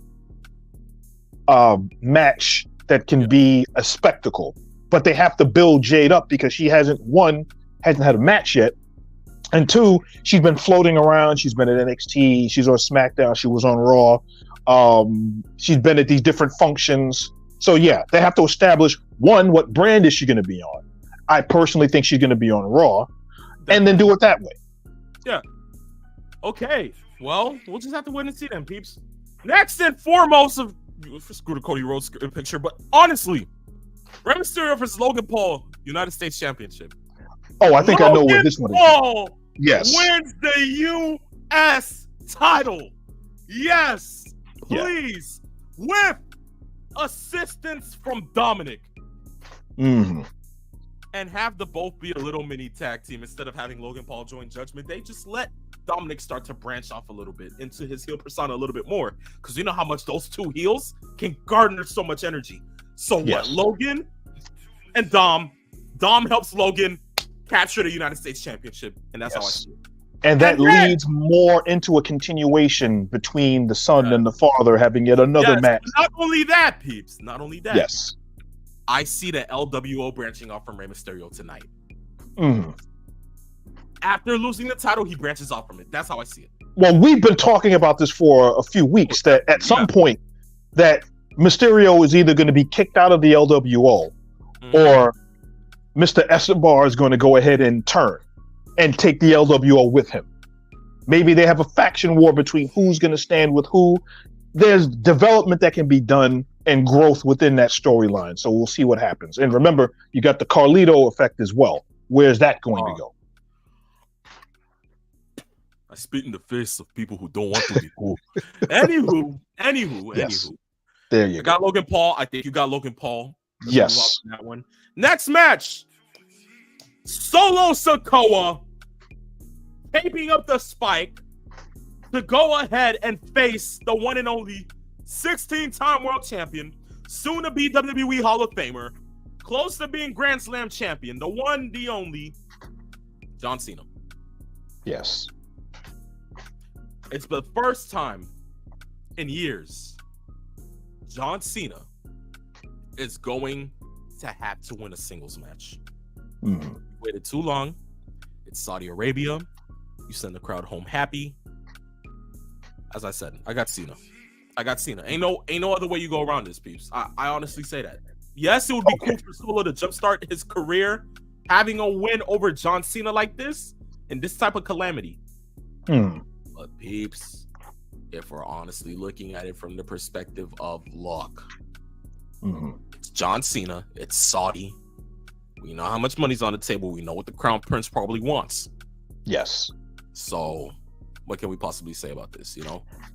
Speaker 2: match that can be a spectacle. But they have to build Jade up because she hasn't had a match yet. And two, she's been floating around. She's been at NXT. She's on SmackDown. She was on Raw. She's been at these different functions. So they have to establish, one, what brand is she going to be on? I personally think she's going to be on Raw. And then do it that way.
Speaker 1: Yeah. Okay. Well, we'll just have to wait and see then, peeps. Next and foremost screw the Cody Rhodes picture, but honestly, Rey Mysterio versus Logan Paul, United States Championship.
Speaker 2: Oh, I think I know where this one is.
Speaker 1: Paul
Speaker 2: wins
Speaker 1: the U.S. title. Yes, please, with assistance from Dominic. And have the both be a little mini tag team instead of having Logan Paul join Judgment Day. Just let Dominic start to branch off a little bit into his heel persona a little bit more, because you know how much those two heels can garner so much energy. So what? Logan and Dom helps Logan capture the United States Championship, and that's how I see it.
Speaker 2: And that leads more into a continuation between the son and the father having yet another match.
Speaker 1: Not only that, peeps. Not only that.
Speaker 2: Yes.
Speaker 1: I see the LWO branching off from Rey Mysterio tonight. After losing the title, he branches off from it. That's how I see it.
Speaker 2: well, we've been talking about this for a few weeks, that at some point that Mysterio is either going to be kicked out of the LWO or Mr. Escobar is going to go ahead and turn and take the LWO with him. Maybe they have a faction war between who's going to stand with who. There's development that can be done and growth within that storyline. So we'll see what happens. And remember, you got the Carlito effect as well. Where's that going to go?
Speaker 1: I spit in the face of people who don't want to be cool. Anywho.
Speaker 2: There you
Speaker 1: go. Got Logan Paul. I think you got Logan Paul.
Speaker 2: Yes.
Speaker 1: That one. Next match. Solo Sikoa taping up the spike to go ahead and face the one and only 16-time world champion, soon to be WWE Hall of Famer, close to being Grand Slam champion, the one, the only, John Cena.
Speaker 2: Yes.
Speaker 1: It's the first time in years John Cena is going to have to win a singles match. Waited too long. It's Saudi Arabia. You send the crowd home happy. As I said, I got Cena. Ain't no other way you go around this, peeps. I honestly say that. Yes, it would be cool for Solo to jumpstart his career, having a win over John Cena like this in this type of calamity. But peeps, if we're honestly looking at it from the perspective of luck, it's John Cena, it's Saudi. We know how much money's on the table. We know what the Crown Prince probably wants.
Speaker 2: Yes.
Speaker 1: So, what can we possibly say about this,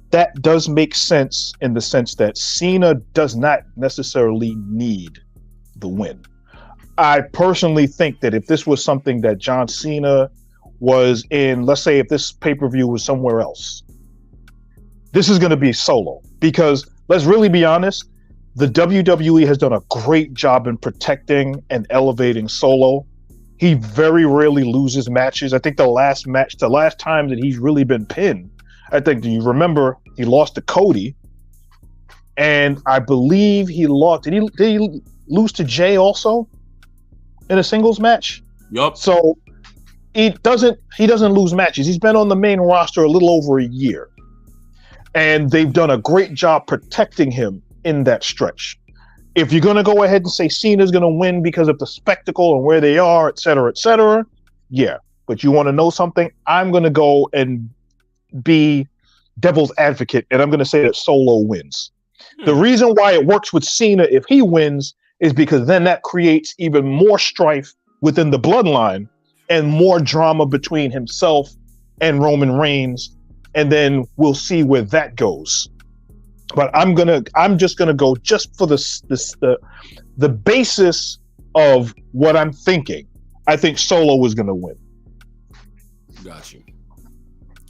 Speaker 2: That does make sense in the sense that Cena does not necessarily need the win. I personally think that if this was something that John Cena was in, let's say if this pay-per-view was somewhere else, this is going to be Solo. Because let's really be honest, the WWE has done a great job in protecting and elevating Solo. He very rarely loses matches. I think the last time that he's really been pinned, I think, do you remember he lost to Cody? And I believe he lost. Did he lose to Jay also in a singles match?
Speaker 1: Yup.
Speaker 2: So he doesn't lose matches. He's been on the main roster a little over a year. And they've done a great job protecting him in that stretch. If you're going to go ahead and say Cena's going to win because of the spectacle and where they are, et cetera, yeah. But you want to know something? I'm going to go and be devil's advocate, and I'm going to say that Solo wins. The reason why it works with Cena if he wins is because then that creates even more strife within the bloodline and more drama between himself and Roman Reigns, and then we'll see where that goes. But I'm just gonna go just for the basis of what I'm thinking. I think Solo is gonna win.
Speaker 1: Got you.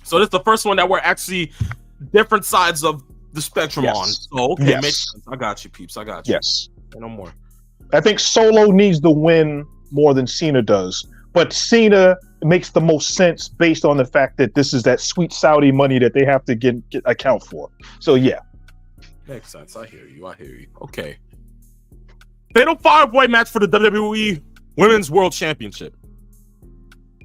Speaker 1: So this is the first one that we're actually different sides of the spectrum on. So okay, makes sense. I got you, peeps. I got you.
Speaker 2: Yes.
Speaker 1: No more.
Speaker 2: I think Solo needs the win more than Cena does, but Cena makes the most sense based on the fact that this is that sweet Saudi money that they have to get account for. So yeah.
Speaker 1: Makes sense. I hear you. Okay. Fatal 5-way match for the WWE Women's World Championship.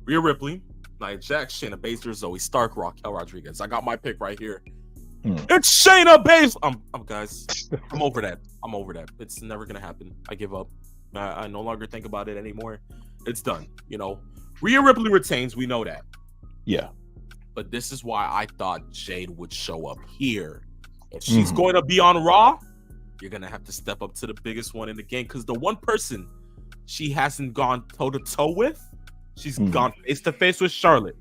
Speaker 1: Rhea Ripley, Nia Jax, Shayna Baszler, Zoe Stark, Raquel Rodriguez. I got my pick right here. It's Shayna Baszler. Guys, I'm over that. It's never gonna happen. I give up. I no longer think about it anymore. It's done. Rhea Ripley retains. We know that.
Speaker 2: Yeah.
Speaker 1: But this is why I thought Jade would show up here. If she's going to be on Raw, you're going to have to step up to the biggest one in the game, because the one person she hasn't gone toe-to-toe with, she's gone face-to-face with Charlotte.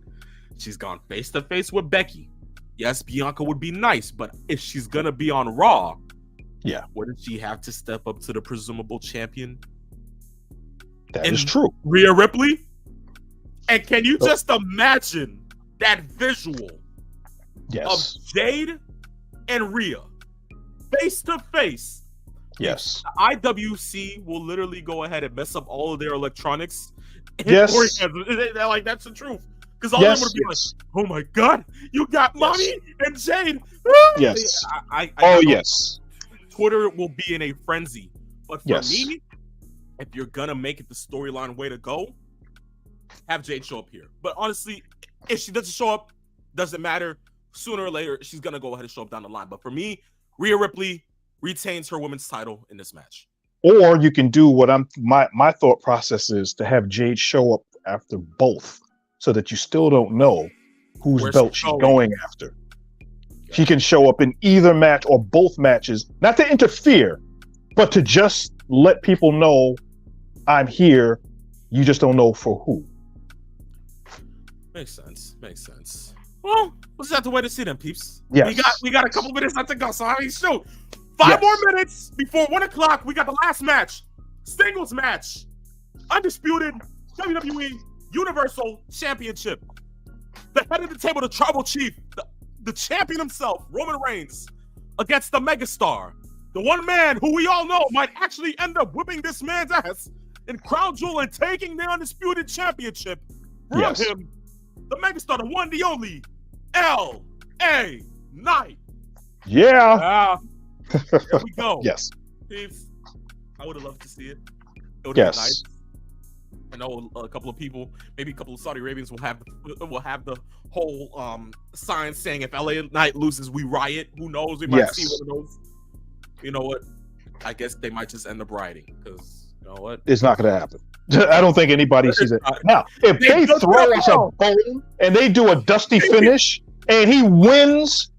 Speaker 1: She's gone face-to-face with Becky. Yes, Bianca would be nice, but if she's going to be on Raw, wouldn't she have to step up to the presumable champion?
Speaker 2: That is true.
Speaker 1: Rhea Ripley? And can you just imagine that visual of Jade and Rhea face to face?
Speaker 2: Yes.
Speaker 1: The IWC will literally go ahead and mess up all of their electronics.
Speaker 2: Yes.
Speaker 1: Like, that's the truth. Because all of them would be like, oh my God, you got Mommy and Jade.
Speaker 2: Yes.
Speaker 1: Yes. Twitter will be in a frenzy. But for me, if you're going to make it the storyline way to go, have Jade show up here. But honestly, if she doesn't show up, doesn't matter. sooner or later, she's going to go ahead and show up down the line. But for me, Rhea Ripley retains her women's title in this match.
Speaker 2: Or you can do what my thought process is to have Jade show up after both so that you still don't know whose belt she's going after. Yeah. She can show up in either match or both matches, not to interfere, but to just let people know I'm here. You just don't know for who.
Speaker 1: Makes sense. Well, we'll just have to wait to see them, peeps.
Speaker 2: Yes.
Speaker 1: We got a couple minutes left to go, so I mean, shoot. 5 more minutes before 1 o'clock. We got the last match. Singles match. Undisputed WWE Universal Championship. The head of the table, the tribal chief, the champion himself, Roman Reigns, against the megastar. The one man who we all know might actually end up whipping this man's ass in Crown Jewel and taking the Undisputed Championship from him. The megastar, the one, the only, L.A. Knight.
Speaker 2: Yeah.
Speaker 1: There we go.
Speaker 2: Yes.
Speaker 1: Peeps, I would have loved to see it. It would
Speaker 2: have
Speaker 1: been nice. I know a couple of people, maybe a couple of Saudi Arabians will have the whole sign saying if LA Knight loses, we riot. Who knows? We might see one of those. You know what? I guess they might just end up rioting because you know what?
Speaker 2: It's not going to happen. I don't think anybody sees it. Now, if they throw us a bone and they do a dusty finish and he wins,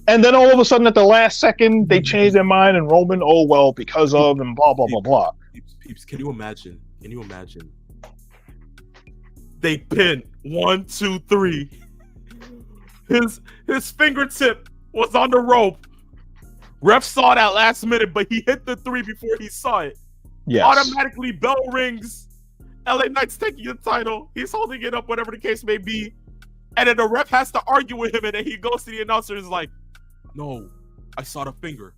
Speaker 2: and then all of a sudden at the last second they change their mind and Roman, oh well, because of and blah blah blah blah.
Speaker 1: Peeps, can you imagine? They pin 1, 2, 3. His fingertip was on the rope. Ref saw that last minute, but he hit the 3 before he saw it. Yes. Automatically bell rings. LA Knight's taking the title. He's holding it up, whatever the case may be. And then the ref has to argue with him, and then he goes to the announcer and is like, no, I saw the finger.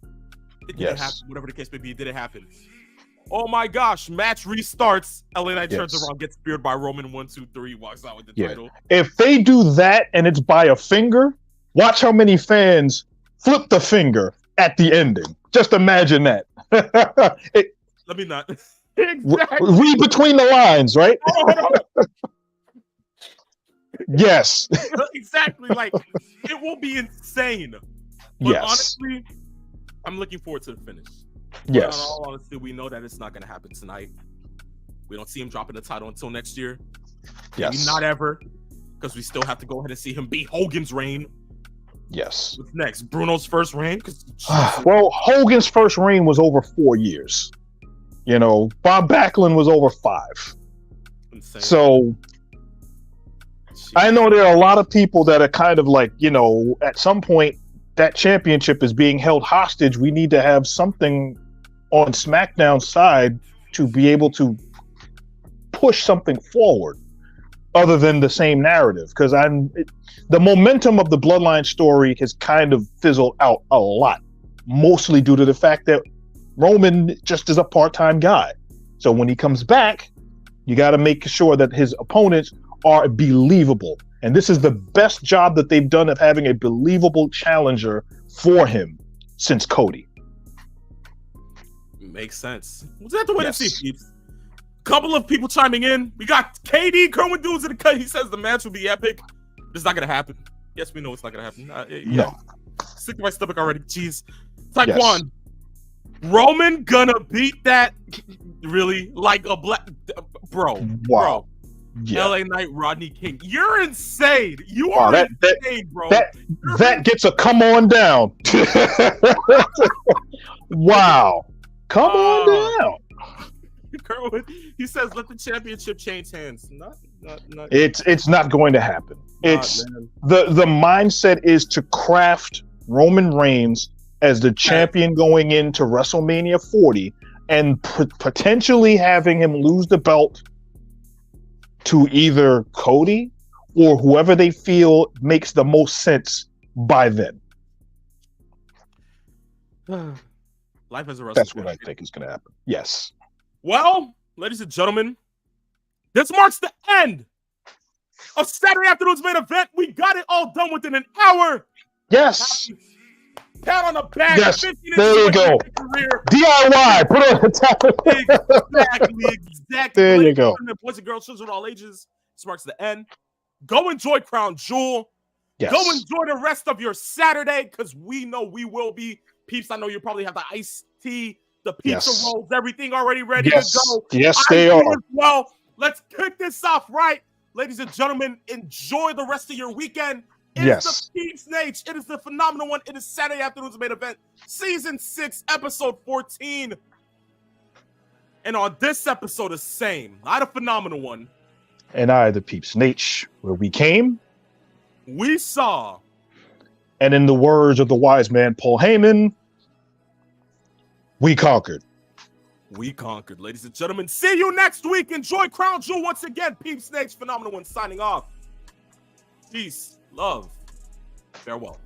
Speaker 1: It didn't happen. Whatever the case may be, it didn't happen. Oh my gosh, match restarts. LA Knight turns around, gets speared by Roman, 1, 2, 3, walks out with the title.
Speaker 2: If they do that and it's by a finger, watch how many fans flip the finger at the ending. Just imagine that.
Speaker 1: Let me not.
Speaker 2: Exactly. Read between the lines, right? Yes.
Speaker 1: Exactly. Like, it will be insane. But honestly, I'm looking forward to the finish.
Speaker 2: Yes.
Speaker 1: But in all honesty, we know that it's not going to happen tonight. We don't see him dropping the title until next year.
Speaker 2: Yes.
Speaker 1: Maybe not ever, because we still have to go ahead and see him beat Hogan's reign.
Speaker 2: Yes.
Speaker 1: What's next? Bruno's first reign?
Speaker 2: Well, Hogan's first reign was over 4 years. You know, Bob Backlund was over 5. Insane. So I know there are a lot of people that are kind of like, you know, at some point that championship is being held hostage. We need to have something on SmackDown's side to be able to push something forward other than the same narrative. Because the momentum of the Bloodline story has kind of fizzled out a lot, mostly due to the fact that Roman just is a part-time guy. So when he comes back, you got to make sure that his opponents are believable. And this is the best job that they've done of having a believable challenger for him since Cody.
Speaker 1: Makes sense. We'll have to wait and see, peeps. Couple of people chiming in. We got KD Kerwin Dudes in the cut. He says the match will be epic. It's not going to happen. Yes, we know it's not going to happen.
Speaker 2: No.
Speaker 1: Sick to my stomach already. Jeez. Taekwon. Roman gonna beat that? Really? Like a black... Bro.
Speaker 2: Wow.
Speaker 1: Bro. Yeah. LA Knight, Rodney King. You're insane. You are insane, bro.
Speaker 2: That gets a come on down. Wow. Come on down.
Speaker 1: Kerwin, he says, let the championship change hands. Not.
Speaker 2: It's not going to happen. It's the mindset is to craft Roman Reigns as the champion going into WrestleMania 40 and potentially having him lose the belt to either Cody or whoever they feel makes the most sense by then.
Speaker 1: Life as a wrestler.
Speaker 2: That's what I think is going to happen. Yes.
Speaker 1: Well, ladies and gentlemen, this marks the end of Saturday afternoon's main event. We got it all done within an hour.
Speaker 2: Yes.
Speaker 1: Pat on the back.
Speaker 2: Yes. There you go. DIY. Put on the top.
Speaker 1: Exactly.
Speaker 2: There you go.
Speaker 1: Boys and girls, children of all ages. This marks the end. Go enjoy Crown Jewel.
Speaker 2: Yes.
Speaker 1: Go enjoy the rest of your Saturday, because we know we will be. Peeps, I know you probably have the iced tea, the pizza rolls, everything already ready to go.
Speaker 2: Yes, they are.
Speaker 1: Well, let's kick this off right. Ladies and gentlemen, enjoy the rest of your weekend. It is the Peeps Nate. It is the phenomenal one. It is Saturday afternoon's main event, season 6, episode 14. And on this episode, the same, not a phenomenal one.
Speaker 2: And I, the Peeps Nate, where we came,
Speaker 1: we saw,
Speaker 2: and in the words of the wise man Paul Heyman, we conquered.
Speaker 1: We conquered, ladies and gentlemen. See you next week. Enjoy Crown Jewel once again. Peeps Nate, phenomenal one, signing off. Peace, love, farewell.